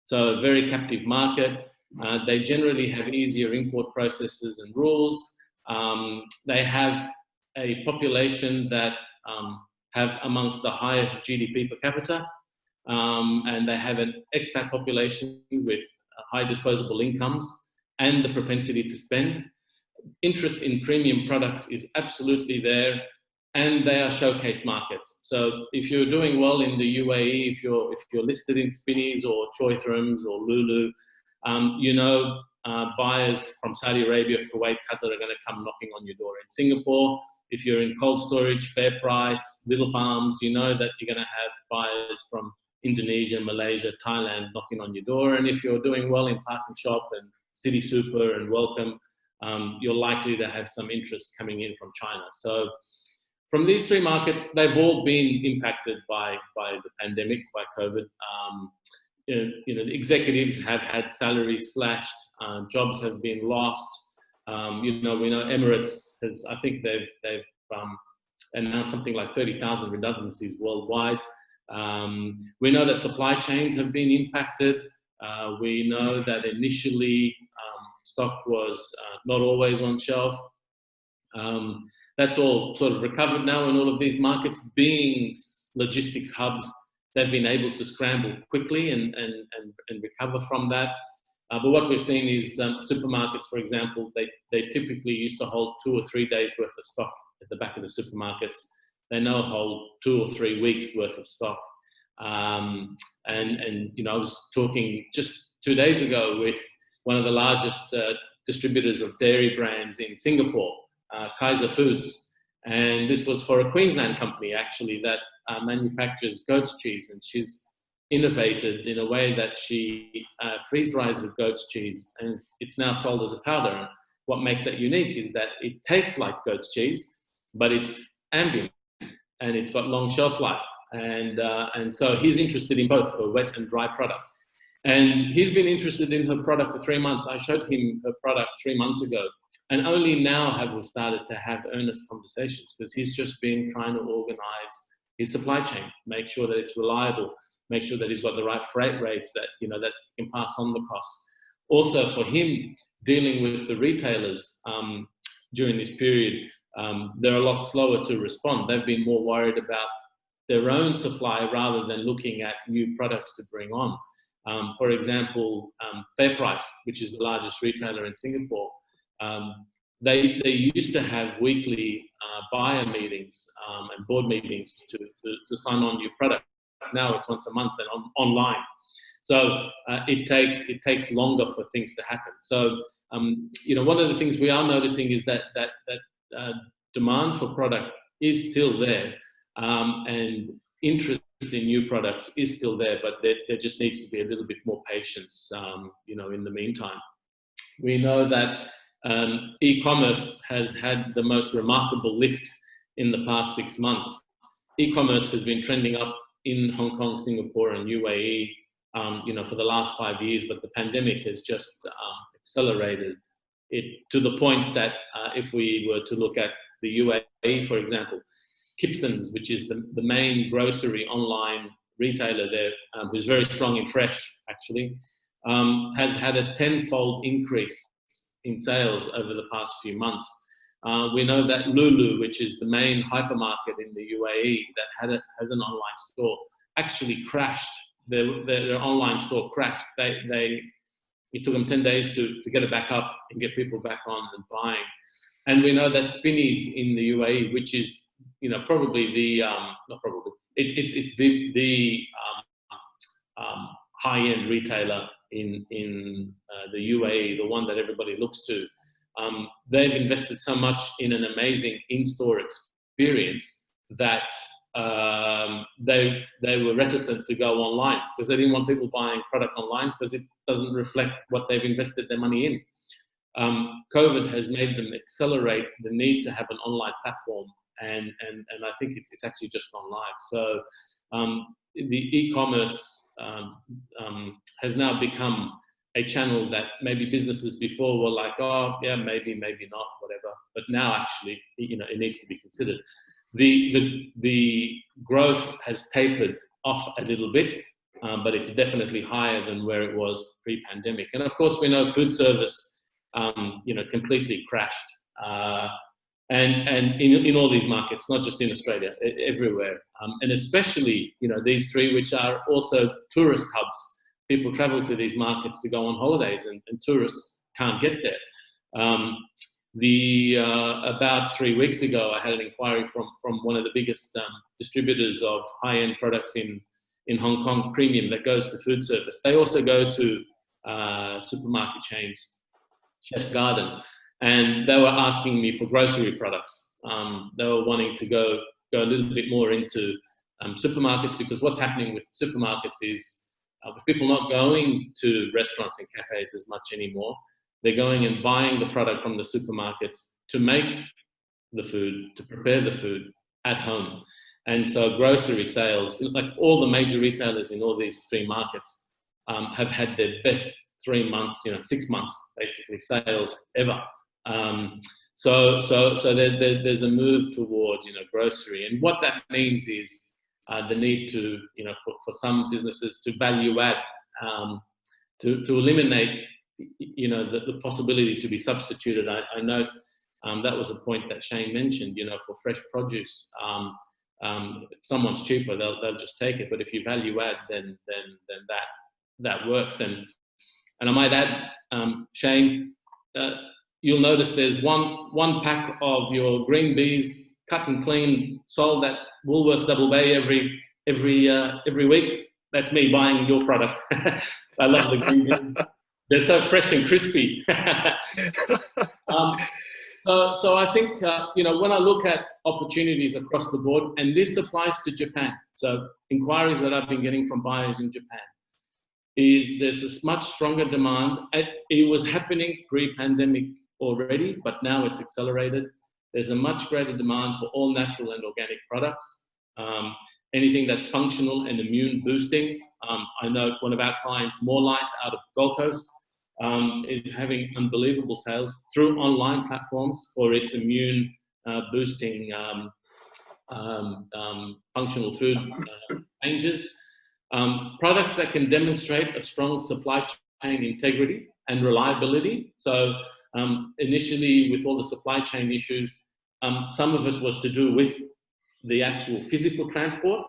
So a very captive market. They generally have easier import processes and rules. They have a population that have amongst the highest GDP per capita, and they have an expat population with high disposable incomes and the propensity to spend. Interest in premium products is absolutely there, and they are showcase markets. So if you're doing well in the UAE, if you're listed in Spinneys or Choice Rooms or Lulu, buyers from Saudi Arabia, Kuwait, Qatar are going to come knocking on your door. In Singapore, if you're in cold storage, Fair Price, Little Farms, you know that you're going to have buyers from Indonesia, Malaysia, Thailand knocking on your door. And if you're doing well in Park and Shop and City Super and Welcome, you're likely to have some interest coming in from China. So from these three markets, they've all been impacted by the pandemic, by COVID. the executives have had salaries slashed, jobs have been lost. We know Emirates has, I think they've announced something like 30,000 redundancies worldwide. We know that supply chains have been impacted. We know that initially stock was not always on shelf. That's all sort of recovered now, and all of these markets being logistics hubs, they've been able to scramble quickly and recover from that. But what we've seen is supermarkets, for example, they typically used to hold 2 or 3 days worth of stock at the back of the supermarkets. They now hold 2 or 3 weeks worth of stock. And I was talking just 2 days ago with one of the largest distributors of dairy brands in Singapore, Kaiser Foods. And this was for a Queensland company, actually, that manufactures goat's cheese. And she's innovated in a way that she freeze dries the goat's cheese, and it's now sold as a powder. And what makes that unique is that it tastes like goat's cheese, but it's ambient and it's got long shelf life. And so he's interested in both a wet and dry product. And he's been interested in her product for 3 months. I showed him her product 3 months ago. And only now have we started to have earnest conversations, because he's just been trying to organize his supply chain, make sure that it's reliable, make sure that he's got the right freight rates that, that can pass on the costs. Also for him, dealing with the retailers during this period, they're a lot slower to respond. They've been more worried about their own supply rather than looking at new products to bring on. For example, FairPrice, which is the largest retailer in Singapore, they used to have weekly buyer meetings and board meetings to sign on new product. Now it's once a month and online. So it takes longer for things to happen. So one of the things we are noticing is that demand for product is still there, and interest in new products is still there, but there just needs to be a little bit more patience, in the meantime. We know that e-commerce has had the most remarkable lift in the past 6 months. E-commerce has been trending up in Hong Kong, Singapore, and UAE, for the last 5 years, but the pandemic has just accelerated it to the point that if we were to look at the UAE, for example, Gibsons, which is the main grocery online retailer there, who's very strong in fresh, actually, has had a 10-fold increase in sales over the past few months. We know that Lulu, which is the main hypermarket in the UAE that has an online store, actually crashed. Their online store crashed. It took them 10 days to get it back up and get people back on and buying. And we know that Spinneys in the UAE, which is probably it's the high-end retailer in the UAE, the one that everybody looks to. They've invested so much in an amazing in-store experience that they were reticent to go online, because they didn't want people buying product online because it doesn't reflect what they've invested their money in. COVID has made them accelerate the need to have an online platform, and I think it's actually just gone live. So the e-commerce has now become a channel that maybe businesses before were like, oh yeah, maybe not, whatever. But now actually, it needs to be considered. The growth has tapered off a little bit, but it's definitely higher than where it was pre-pandemic. And of course, we know food service, completely crashed. And in all these markets, not just in Australia, everywhere. And especially, these three, which are also tourist hubs. People travel to these markets to go on holidays, and tourists can't get there. About 3 weeks ago, I had an inquiry from one of the biggest distributors of high-end products in Hong Kong, Premium, that goes to food service. They also go to supermarket chains, Chef's Garden, and they were asking me for grocery products. They were wanting to go a little bit more into supermarkets, because what's happening with supermarkets is with people not going to restaurants and cafes as much anymore, they're going and buying the product from the supermarkets to make the food, to prepare the food at home. And so grocery sales, like all the major retailers in all these three markets, have had their best 3 months, 6 months, basically, sales ever. So there's a move towards, grocery. And what that means is the need to, for some businesses to value add, to eliminate, the possibility to be substituted. I know that was a point that Shane mentioned, for fresh produce. If someone's cheaper, they'll just take it. But if you value add, then that works. And I might add, Shane, you'll notice there's one pack of your green bees cut and clean, sold at Woolworths Double Bay every week. That's me buying your product. I love the green bees. They're so fresh and crispy. So I think, when I look at opportunities across the board, and this applies to Japan, so inquiries that I've been getting from buyers in Japan, is there's this much stronger demand. It was happening pre-pandemic already, but now it's accelerated. There's a much greater demand for all natural and organic products. Anything that's functional and immune boosting. I know one of our clients, More Life, out of Gold Coast, is having unbelievable sales through online platforms for its immune boosting functional food changes. Products that can demonstrate a strong supply chain integrity and reliability. So initially, with all the supply chain issues, some of it was to do with the actual physical transport.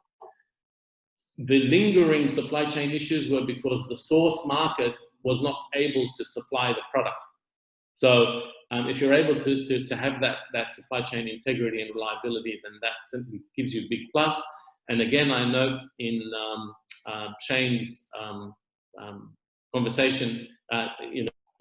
The lingering supply chain issues were because the source market was not able to supply the product. So if you're able to have that supply chain integrity and reliability, then that simply gives you a big plus. And again, I know in Shane's conversation,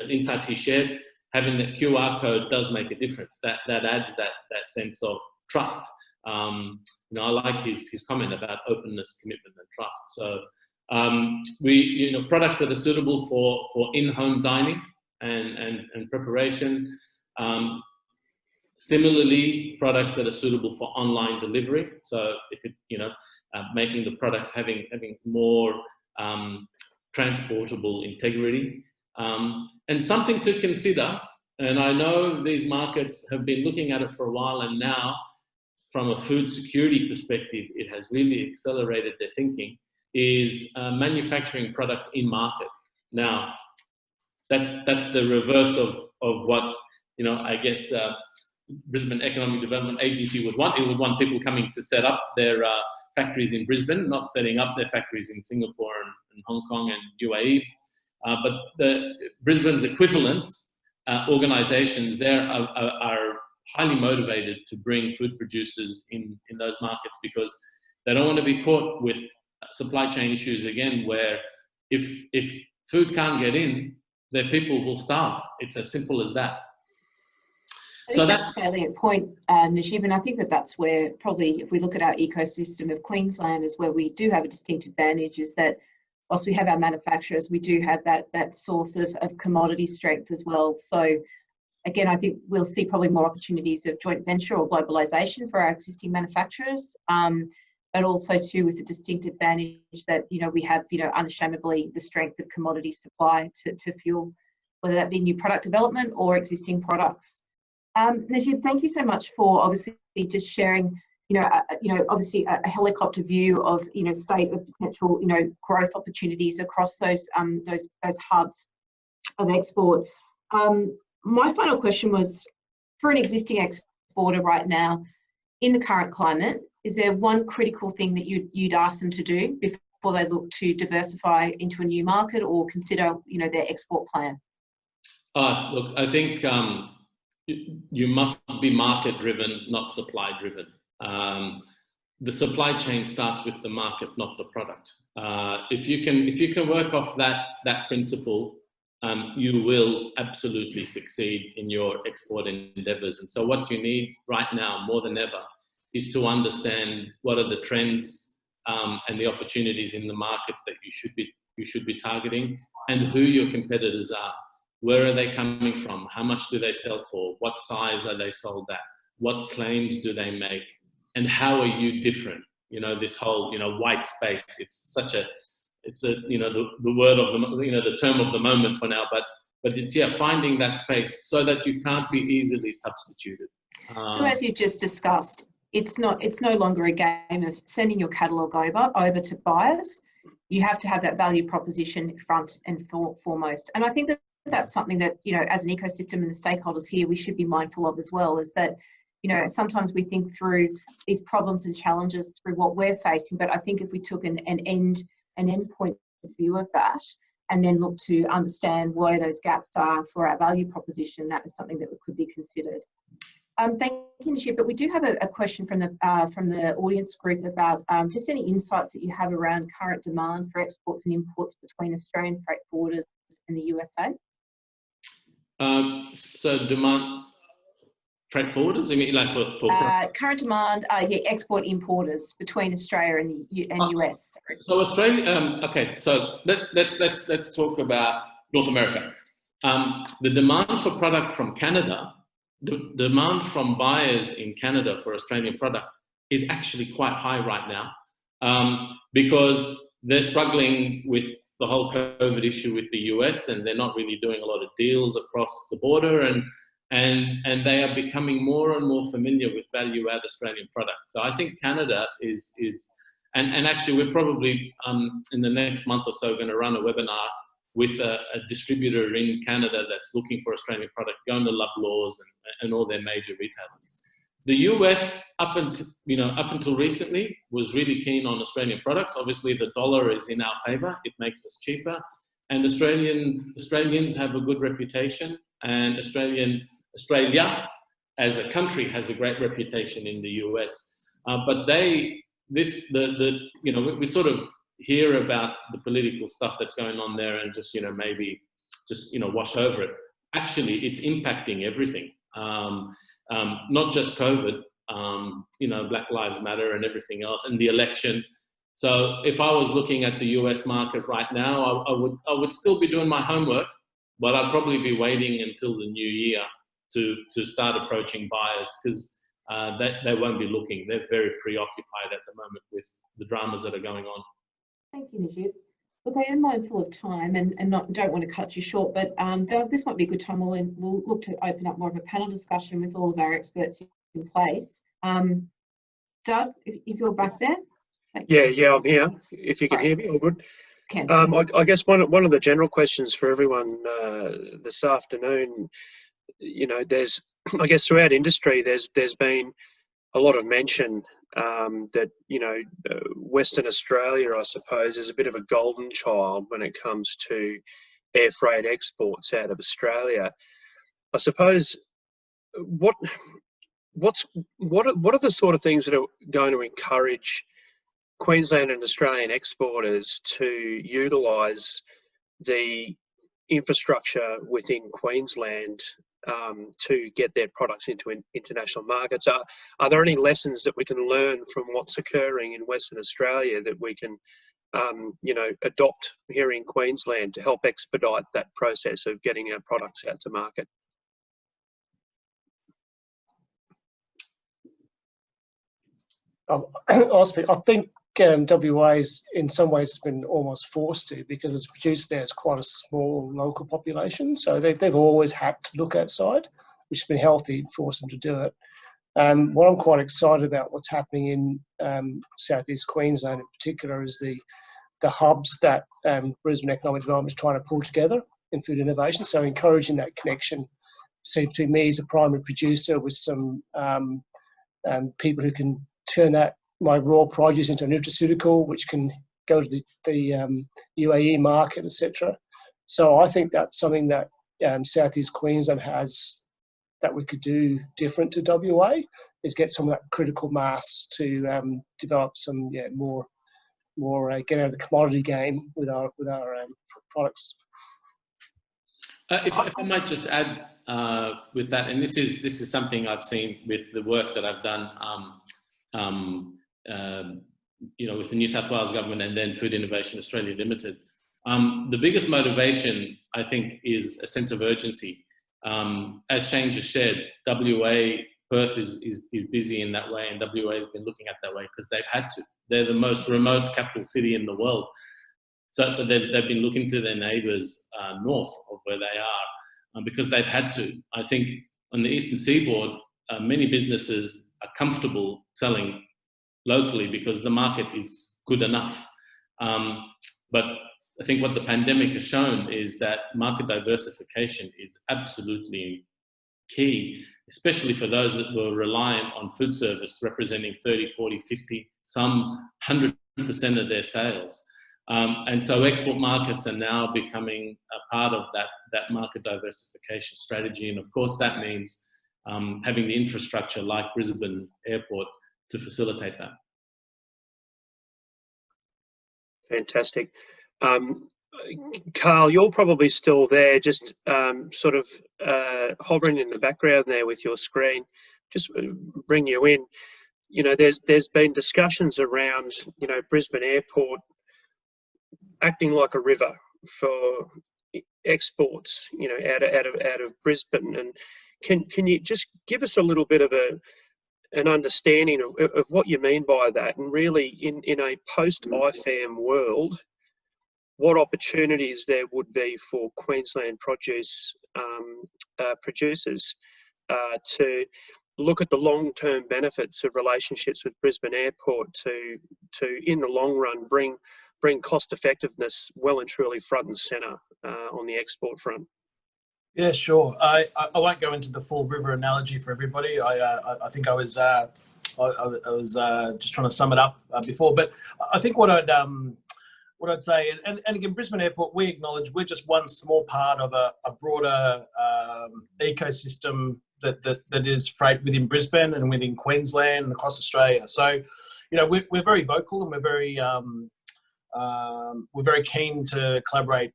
insights he shared, having that QR code does make a difference. That adds that sense of trust. I like his comment about openness, commitment, and trust. So products that are suitable for in-home dining and preparation. Similarly, products that are suitable for online delivery. So if making the products having more transportable integrity. And something to consider, and I know these markets have been looking at it for a while, and now from a food security perspective, it has really accelerated their thinking, is manufacturing product in market. Now, that's the reverse of what, I guess Brisbane Economic Development Agency would want. It would want people coming to set up their factories in Brisbane, not setting up their factories in Singapore and Hong Kong and UAE. But the Brisbane's equivalents, organisations there are highly motivated to bring food producers in those markets, because they don't want to be caught with supply chain issues again, where if food can't get in, their people will starve. It's as simple as that. I think that's a salient point, Najib, and I think that's where probably, if we look at our ecosystem of Queensland, is where we do have a distinct advantage, is that whilst we have our manufacturers, we do have that source of commodity strength as well. So again, I think we'll see probably more opportunities of joint venture or globalisation for our existing manufacturers, but also too with the distinct advantage that, we have, unashamedly the strength of commodity supply to fuel, whether that be new product development or existing products. Najib, thank you so much for obviously just sharing, obviously a helicopter view of, state of potential, growth opportunities across those hubs of export. My final question was, for an existing exporter right now, in the current climate, is there one critical thing that you'd ask them to do before they look to diversify into a new market or consider, their export plan? Look, I think you must be market driven, not supply driven. The supply chain starts with the market, not the product. If you can work off that principle, you will absolutely succeed in your export endeavors. And so what you need right now more than ever is to understand what are the trends and the opportunities in the markets that you should be targeting, and who your competitors are. Where are they coming from? How much do they sell for? What size are they sold at? What claims do they make? And how are you different? This whole, white space, it's such a it's a, you know, the word of the, you know, the term of the moment for now, but it's, yeah, finding that space so that you can't be easily substituted. So as you just discussed, it's no longer a game of sending your catalogue over to buyers. You have to have that value proposition front and foremost. And I think that that's something that, you know, as an ecosystem and the stakeholders here, we should be mindful of as well, is that, you know, sometimes we think through these problems and challenges through what we're facing, but I think if we took an end point view of that and then look to understand where those gaps are for our value proposition, that is something that could be considered. Thank you, Nisha, but we do have a question from the audience group about just any insights that you have around current demand for exports and imports between Australian freight forwarders and the USA. So demand freight forwarders, I mean, like for current demand, yeah, export importers between Australia and US. So Australia, okay. So let's talk about North America. The demand for product from Canada. The demand from buyers in Canada for Australian product is actually quite high right now, because they're struggling with the whole COVID issue with the US, and they're not really doing a lot of deals across the border, and they are becoming more and more familiar with value-add Australian product. So I think Canada is and actually we're probably in the next month or so going to run a webinar with a distributor in Canada that's looking for Australian product, going to Loblaws and all their major retailers. The US, up until recently, was really keen on Australian products. Obviously, the dollar is in our favour; it makes us cheaper, and Australians have a good reputation, and Australia as a country has a great reputation in the US. But we sort of hear about the political stuff that's going on there and just, maybe just, wash over it. Actually, it's impacting everything. Not just COVID, Black Lives Matter and everything else, and the election. So if I was looking at the US market right now, I would still be doing my homework, but I'd probably be waiting until the new year to start approaching buyers, because they won't be looking. They're very preoccupied at the moment with the dramas that are going on. Thank you, Najib. Look, I am mindful of time and don't want to cut you short, but Doug, this might be a good time. We'll look to open up more of a panel discussion with all of our experts in place. Doug, if you're back there. Thanks. Yeah, I'm here. If you can hear me, all good. I guess one of the general questions for everyone this afternoon, there's, I guess throughout industry, there's been a lot of mention that, Western Australia, I suppose, is a bit of a golden child when it comes to air freight exports out of Australia. I suppose, what are the sort of things that are going to encourage Queensland and Australian exporters to utilise the infrastructure within Queensland to get their products into international markets? Are there any lessons that we can learn from what's occurring in Western Australia that we can, adopt here in Queensland to help expedite that process of getting our products out to market? I think WA's in some ways been almost forced to, because it's produced there as quite a small local population. So they've always had to look outside, which has been healthy, forced them to do it. What I'm quite excited about what's happening in southeast Queensland in particular is the hubs that Brisbane Economic Development is trying to pull together in food innovation. So encouraging that connection, say between me as a primary producer with some people who can turn my raw produce into a nutraceutical, which can go to the UAE market, etc. So I think that's something that Southeast Queensland has that we could do different to WA, is get some of that critical mass to develop some more get out of the commodity game with our products. If I might just add with that, and this is something I've seen with the work that I've done. With the New South Wales government and then Food Innovation Australia Limited. The biggest motivation, I think, is a sense of urgency. As Shane just shared, WA, Perth is busy in that way, and WA has been looking at that way because they've had to. They're the most remote capital city in the world. So they've been looking to their neighbours north of where they are because they've had to. I think on the eastern seaboard, many businesses are comfortable selling locally because the market is good enough. But I think what the pandemic has shown is that market diversification is absolutely key, especially for those that were reliant on food service, representing 30, 40, 50, some 100% of their sales. And so export markets are now becoming a part of that market diversification strategy. And of course, that means having the infrastructure like Brisbane Airport to facilitate that. Fantastic. Carl, you're probably still there, just sort of hovering in the background there with your screen. Just bring you in. You know, there's been discussions around, you know, Brisbane Airport acting like a river for exports, you know, out of Brisbane. And can you just give us a little bit of an understanding of what you mean by that, and really in a post-IFAM world, what opportunities there would be for Queensland produce producers to look at the long-term benefits of relationships with Brisbane Airport to in the long run bring cost effectiveness well and truly front and centre on the export front. Yeah, sure. I won't go into the full river analogy for everybody. I think I was just trying to sum it up before, but I think what I'd say, and again, Brisbane Airport, we acknowledge we're just one small part of a broader ecosystem that is freight within Brisbane and within Queensland and across Australia. So, you know, we're very vocal and we're very keen to collaborate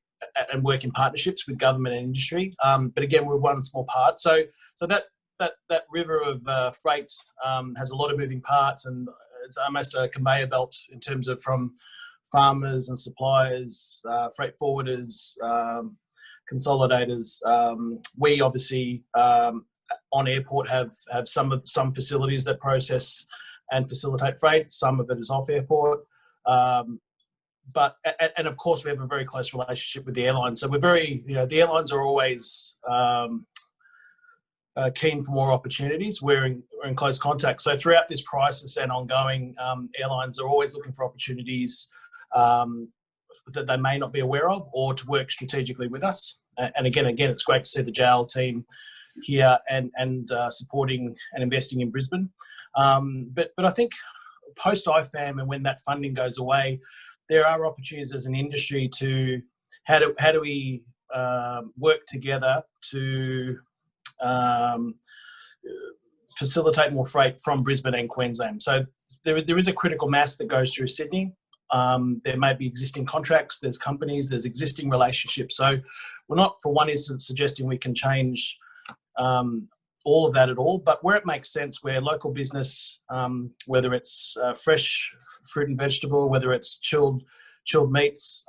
and work in partnerships with government and industry. But again, we're one small part. So that river of freight has a lot of moving parts, and it's almost a conveyor belt in terms of from farmers and suppliers, freight forwarders, consolidators. We obviously on airport have some facilities that process and facilitate freight. Some of it is off airport. But of course, we have a very close relationship with the airlines. So we're very, you know, the airlines are always keen for more opportunities. We're in close contact. So throughout this crisis and ongoing, airlines are always looking for opportunities that they may not be aware of, or to work strategically with us. And again, it's great to see the JAL team here and supporting and investing in Brisbane. But I think post IFAM and when that funding goes away, there are opportunities as an industry to how do we work together to facilitate more freight from Brisbane and Queensland. So there is a critical mass that goes through Sydney. There may be existing contracts, there's companies, there's existing relationships. So we're not for one instance suggesting we can change all of that at all, but where it makes sense, where local business, whether it's fresh fruit and vegetable, whether it's chilled meats,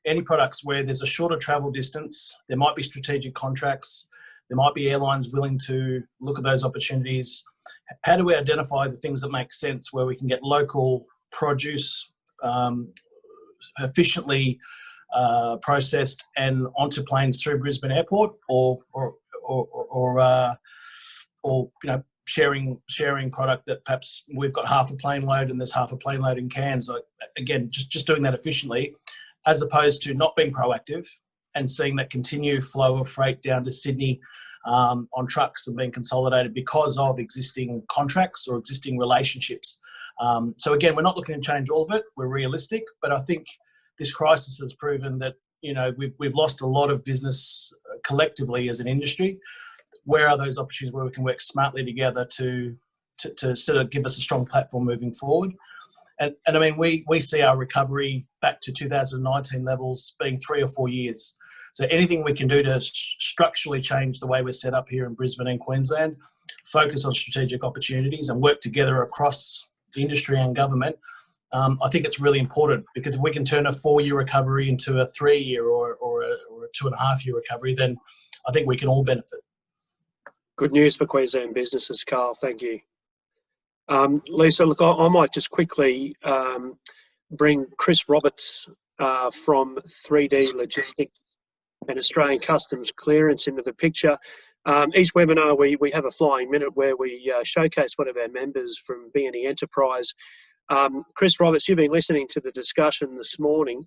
any products where there's a shorter travel distance, there might be strategic contracts, there might be airlines willing to look at those opportunities. How do we identify the things that make sense where we can get local produce efficiently processed and onto planes through Brisbane Airport, or you know, sharing product that perhaps we've got half a plane load and there's half a plane load in Cairns. So again, just doing that efficiently, as opposed to not being proactive and seeing that continued flow of freight down to Sydney on trucks and being consolidated because of existing contracts or existing relationships. So again, we're not looking to change all of it. We're realistic, but I think this crisis has proven that, you know, we've lost a lot of business collectively as an industry. Where are those opportunities where we can work smartly together to sort of give us a strong platform moving forward? And I mean, we see our recovery back to 2019 levels being 3 or 4 years. So anything we can do to structurally change the way we're set up here in Brisbane and Queensland, focus on strategic opportunities and work together across the industry and government, I think it's really important, because if we can turn a 4-year recovery into a 3-year or a 2.5-year recovery, then I think we can all benefit. Good news for Queensland businesses, Carl. Thank you. Lisa, look, I might just quickly bring Chris Roberts from 3D Logistics and Australian Customs Clearance into the picture. Each webinar we have a flying minute where we showcase one of our members from BNE Enterprise. Chris Roberts, you've been listening to the discussion this morning.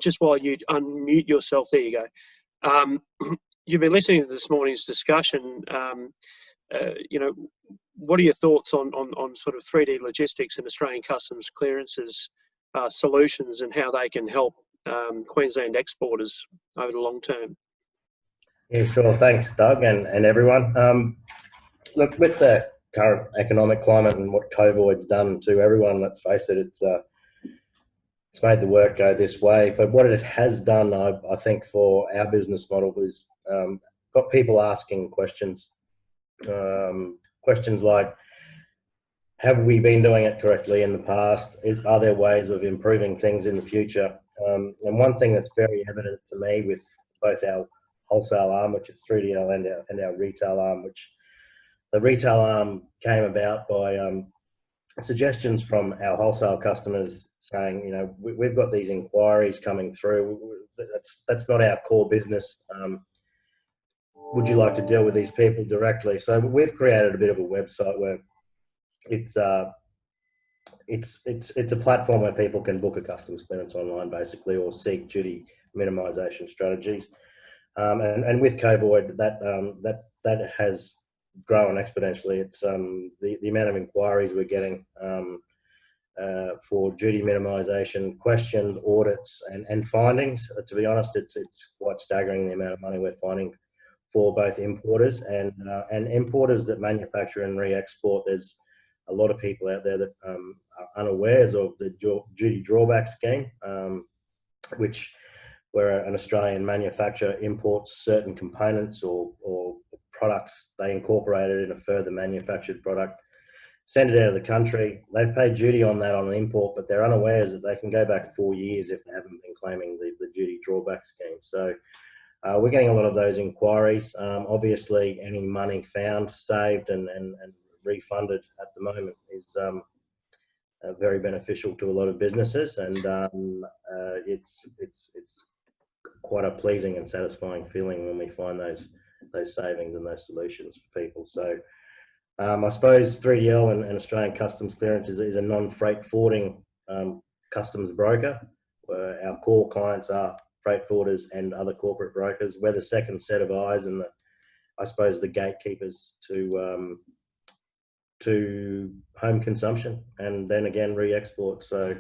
Just while you unmute yourself, there you go. You've been listening to this morning's discussion. You know, what are your thoughts on sort of 3D Logistics and Australian Customs Clearances solutions and how they can help Queensland exporters over the long term? Yeah, sure. Thanks, Doug, and everyone. Look, with the current economic climate and what COVID's done to everyone, let's face it, it's made the work go this way. But what it has done, I think, for our business model is got people asking questions. Questions like, have we been doing it correctly in the past? Are there ways of improving things in the future? And one thing that's very evident to me with both our wholesale arm, which is 3DL, and our retail arm, which the retail arm came about by suggestions from our wholesale customers saying, you know, we've got these inquiries coming through. That's not our core business. Would you like to deal with these people directly? So we've created a bit of a website where it's a platform where people can book a customs clearance online, basically, or seek duty minimisation strategies. And with COVID, that has grown exponentially. It's the amount of inquiries we're getting for duty minimisation questions, audits, and findings. To be honest, it's quite staggering the amount of money we're finding for both importers and importers that manufacture and re-export. There's a lot of people out there that are unawares of the duty drawback scheme, which where an Australian manufacturer imports certain components or products, they incorporate it in a further manufactured product, send it out of the country. They've paid duty on that on an import, but they're unawares that they can go back 4 years if they haven't been claiming the duty drawback scheme. So we're getting a lot of those inquiries. Obviously, any money found, saved, and refunded at the moment is very beneficial to a lot of businesses, and it's quite a pleasing and satisfying feeling when we find those savings and those solutions for people. So I suppose 3DL and Australian Customs Clearance is a non-freight forwarding customs broker, where our core clients are freight forwarders and other corporate brokers. We're the second set of eyes and I suppose the gatekeepers to home consumption and then again re-export. So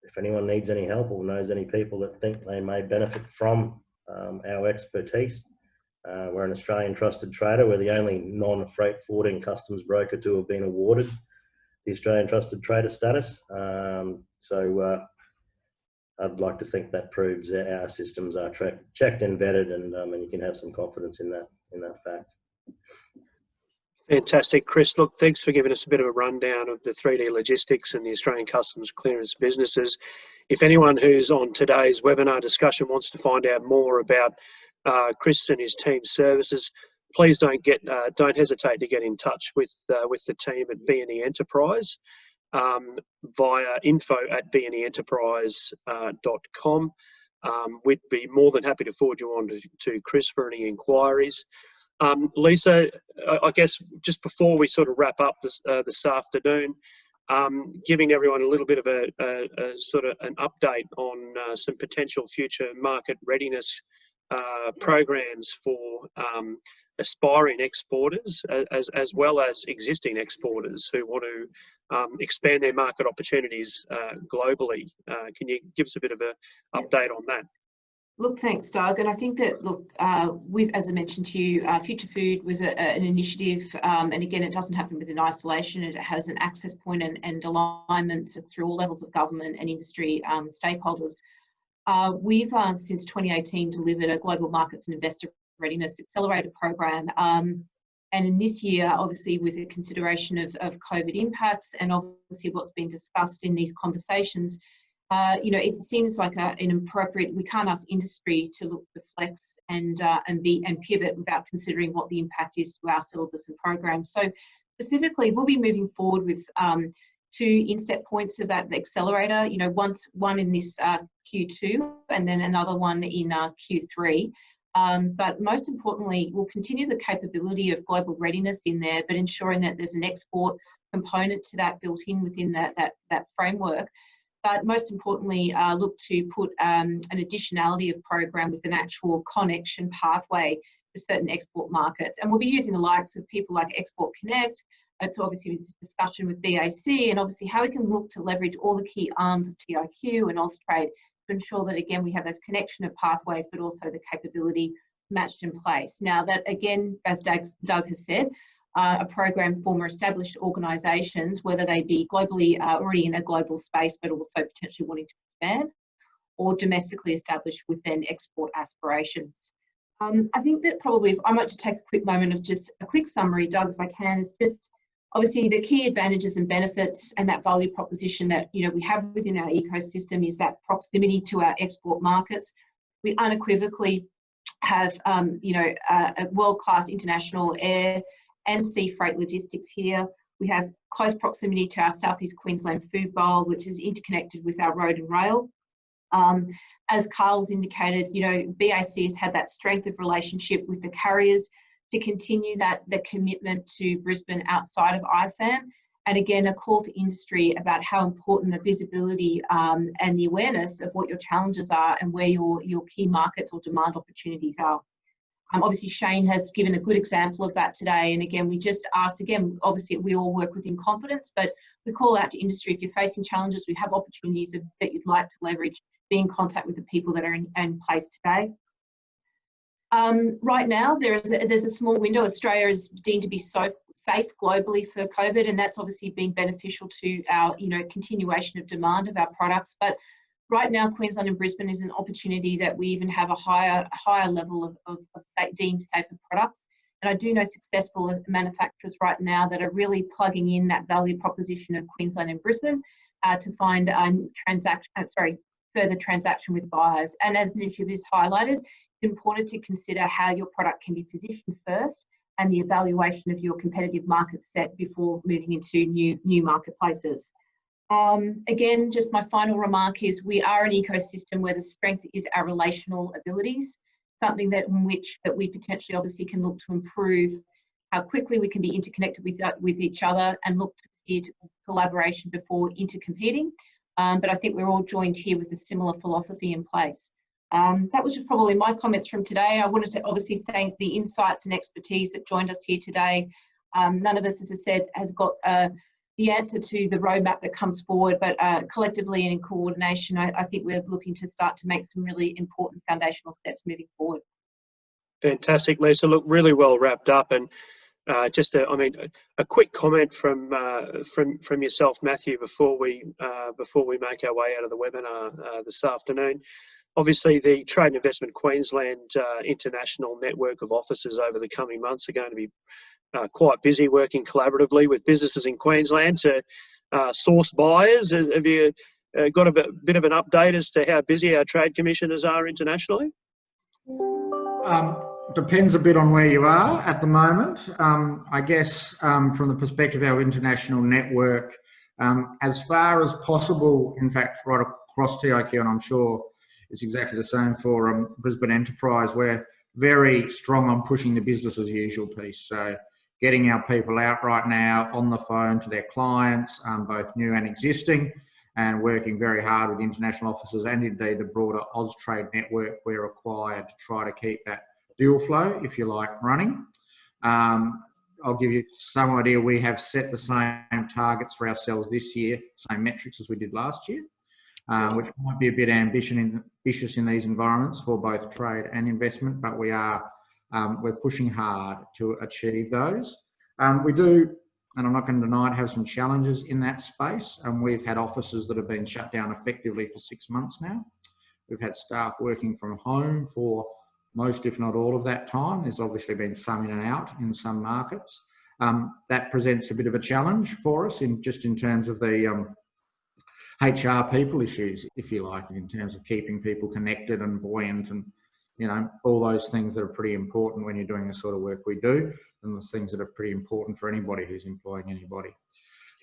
if anyone needs any help or knows any people that think they may benefit from our expertise, we're an Australian trusted trader. We're the only non-freight forwarding customs broker to have been awarded the Australian trusted trader status. So I'd like to think that proves that our systems are checked and vetted, and you can have some confidence in that fact. Fantastic, Chris. Look, thanks for giving us a bit of a rundown of the 3D Logistics and the Australian Customs Clearance businesses. If anyone who's on today's webinar discussion wants to find out more about Chris and his team's services, please don't hesitate to get in touch with the team at BNE Enterprise via info@bneenterprise.com. We'd be more than happy to forward you on to Chris for any inquiries. Lisa, I guess just before we sort of wrap up this afternoon, giving everyone a little bit of a sort of an update on some potential future market readiness programs for aspiring exporters as well as existing exporters who want to expand their market opportunities globally. Can you give us a bit of an update on that? Look, thanks, Doug. And I think that, look, as I mentioned to you, Future Food was an initiative, and again, it doesn't happen within isolation. It has an access point and alignment through all levels of government and industry stakeholders. We've, since 2018, delivered a Global Markets and Investor Readiness Accelerator program. And in this year, obviously, with the consideration of COVID impacts and obviously what's been discussed in these conversations, you know, it seems like an appropriate. We can't ask industry to look to flex and pivot without considering what the impact is to our syllabus and program. So specifically, we'll be moving forward with 2 inset points of that accelerator, you know, one in this Q2 and then another one in Q3. But most importantly, we'll continue the capability of global readiness in there, but ensuring that there's an export component to that built in within that framework. But most importantly, look to put an additionality of program with an actual connection pathway to certain export markets. And we'll be using the likes of people like Export Connect. It's obviously this discussion with BAC, and obviously how we can look to leverage all the key arms of TIQ and Austrade to ensure that, again, we have those connection of pathways, but also the capability matched in place. Now that, again, as Doug has said, a program for more established organisations, whether they be globally already in a global space, but also potentially wanting to expand, or domestically established with then export aspirations. I think that probably, I might just take a quick moment of just a quick summary, Doug, if I can, is just obviously the key advantages and benefits and that value proposition that, you know, we have within our ecosystem is that proximity to our export markets. We unequivocally have, you know, a world-class international air and sea freight logistics here. We have close proximity to our Southeast Queensland food bowl, which is interconnected with our road and rail. As Carl's indicated, you know, BAC has had that strength of relationship with the carriers to continue the commitment to Brisbane outside of IFAM. And again, a call to industry about how important the visibility and the awareness of what your challenges are and where your key markets or demand opportunities are. Obviously, Shane has given a good example of that today. And again, we just ask, again, obviously we all work within confidence, but we call out to industry, if you're facing challenges, we have opportunities that you'd like to leverage, be in contact with the people that are in place today. Right now, there's a small window. Australia is deemed to be so safe globally for COVID, and that's obviously been beneficial to our, you know, continuation of demand of our products. But right now, Queensland and Brisbane is an opportunity that we even have a higher level of deemed safer products. And I do know successful manufacturers right now that are really plugging in that value proposition of Queensland and Brisbane to find further transaction with buyers. And as Najib has highlighted, it's important to consider how your product can be positioned first and the evaluation of your competitive market set before moving into new marketplaces. Again, just my final remark is we are an ecosystem where the strength is our relational abilities, something that we potentially obviously can look to improve how quickly we can be interconnected with each other and look to steer to collaboration before intercompeting. But I think we're all joined here with a similar philosophy in place. That was just probably my comments from today. I wanted to obviously thank the insights and expertise that joined us here today. None of us, as I said, has got the answer to the roadmap that comes forward, but collectively and in coordination, I think we're looking to start to make some really important foundational steps moving forward. Fantastic, Lisa. Look, really well wrapped up, and just a quick comment from yourself, Matthew, before we make our way out of the webinar this afternoon. Obviously, the Trade and Investment Queensland international network of offices over the coming months are going to be quite busy working collaboratively with businesses in Queensland to source buyers. Have you got a bit of an update as to how busy our trade commissioners are internationally? Depends a bit on where you are at the moment. I guess from the perspective of our international network, as far as possible, in fact, right across TIQ, and I'm sure it's exactly the same for Brisbane Enterprise, we're very strong on pushing the business as usual piece. So getting our people out right now on the phone to their clients, both new and existing, and working very hard with international offices and indeed the broader Austrade network we're required to try to keep that deal flow, if you like, running. I'll give you some idea. We have set the same targets for ourselves this year, same metrics as we did last year, which might be a bit ambitious in these environments for both trade and investment, but we're pushing hard to achieve those. We do, and I'm not going to deny it, have some challenges in that space. We've had offices that have been shut down effectively for 6 months now. We've had staff working from home for most, if not all of that time. There's obviously been some in and out in some markets. That presents a bit of a challenge for us in terms of the HR people issues, if you like, in terms of keeping people connected and buoyant and, you know, all those things that are pretty important when you're doing the sort of work we do, and the things that are pretty important for anybody who's employing anybody.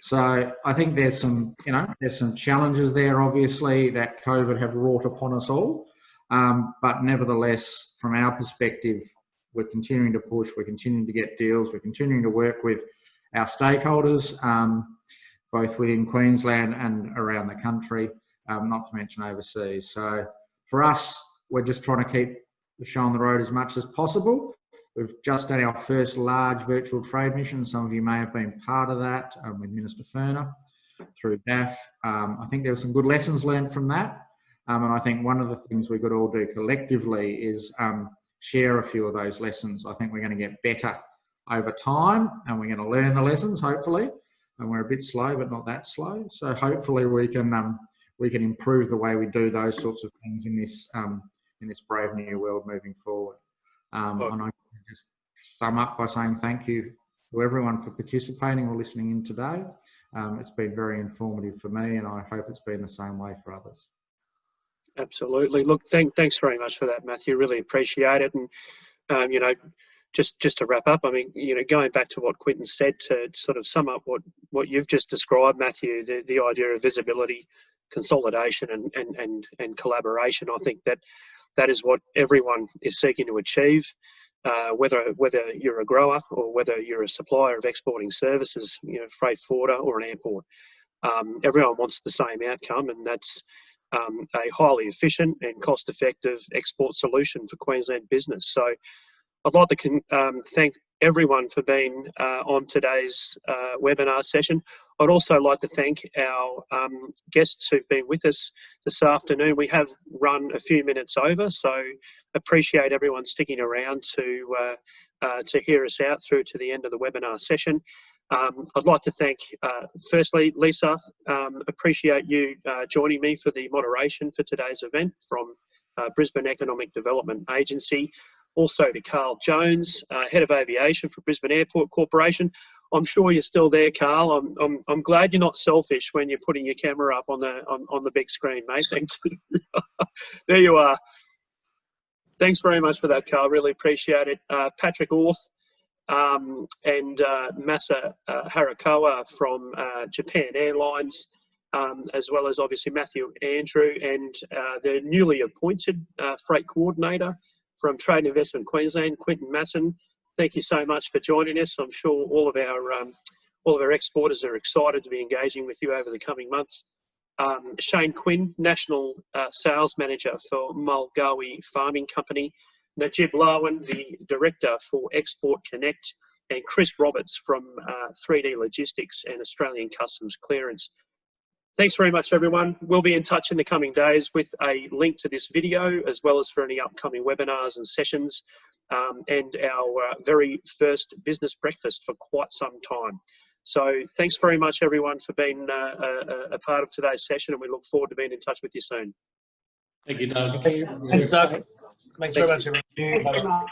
So I think there's some, there's some challenges there, obviously, that COVID have wrought upon us all. But nevertheless, from our perspective, we're continuing to push, we're continuing to get deals, we're continuing to work with our stakeholders, both within Queensland and around the country, not to mention overseas. So for us, we're just trying to keep the show on the road as much as possible. We've just done our first large virtual trade mission. Some of you may have been part of that with Minister Furner through DAF. I think there were some good lessons learned from that. And I think one of the things we could all do collectively is share a few of those lessons. I think we're going to get better over time and we're going to learn the lessons, hopefully. And we're a bit slow, but not that slow. So hopefully we can improve the way we do those sorts of things in this brave new world moving forward. And I can just sum up by saying thank you to everyone for participating or listening in today. It's been very informative for me, and I hope it's been the same way for others. Absolutely. Look, thanks very much for that, Matthew. Really appreciate it. And just to wrap up, I mean, going back to what Quinton said, to sort of sum up what you've just described, Matthew, the idea of visibility, consolidation, and collaboration. I think that is what everyone is seeking to achieve, whether you're a grower or whether you're a supplier of exporting services, freight forwarder or an airport. Everyone wants the same outcome, and that's a highly efficient and cost-effective export solution for Queensland business. So I'd like to thank everyone for being on today's webinar session. I'd also like to thank our guests who've been with us this afternoon. We have run a few minutes over, so appreciate everyone sticking around to hear us out through to the end of the webinar session. I'd like to thank, firstly, Lisa, appreciate you joining me for the moderation for today's event from Brisbane Economic Development Agency. Also to Carl Jones, Head of Aviation for Brisbane Airport Corporation. I'm sure you're still there, Carl. I'm glad you're not selfish when you're putting your camera up on the big screen, mate. Thank you. There you are. Thanks very much for that, Carl. Really appreciate it. Patrick Orth and Masa Harakawa from Japan Airlines, as well as obviously Matthew Andrew and the newly appointed Freight Coordinator from Trade and Investment Queensland, Quinton Masson. Thank you so much for joining us. I'm sure all of our exporters are excited to be engaging with you over the coming months. Shane Quinn, National Sales Manager for Mulgawi Farming Company. Najib Lawan, the Director for Export Connect, and Chris Roberts from 3D Logistics and Australian Customs Clearance. Thanks very much, everyone. We'll be in touch in the coming days with a link to this video, as well as for any upcoming webinars and sessions, and our very first business breakfast for quite some time. So thanks very much, everyone, for being a part of today's session, and we look forward to being in touch with you soon. Thank you, Doug. Thanks, Doug. Thanks very much, everyone. Thanks very much.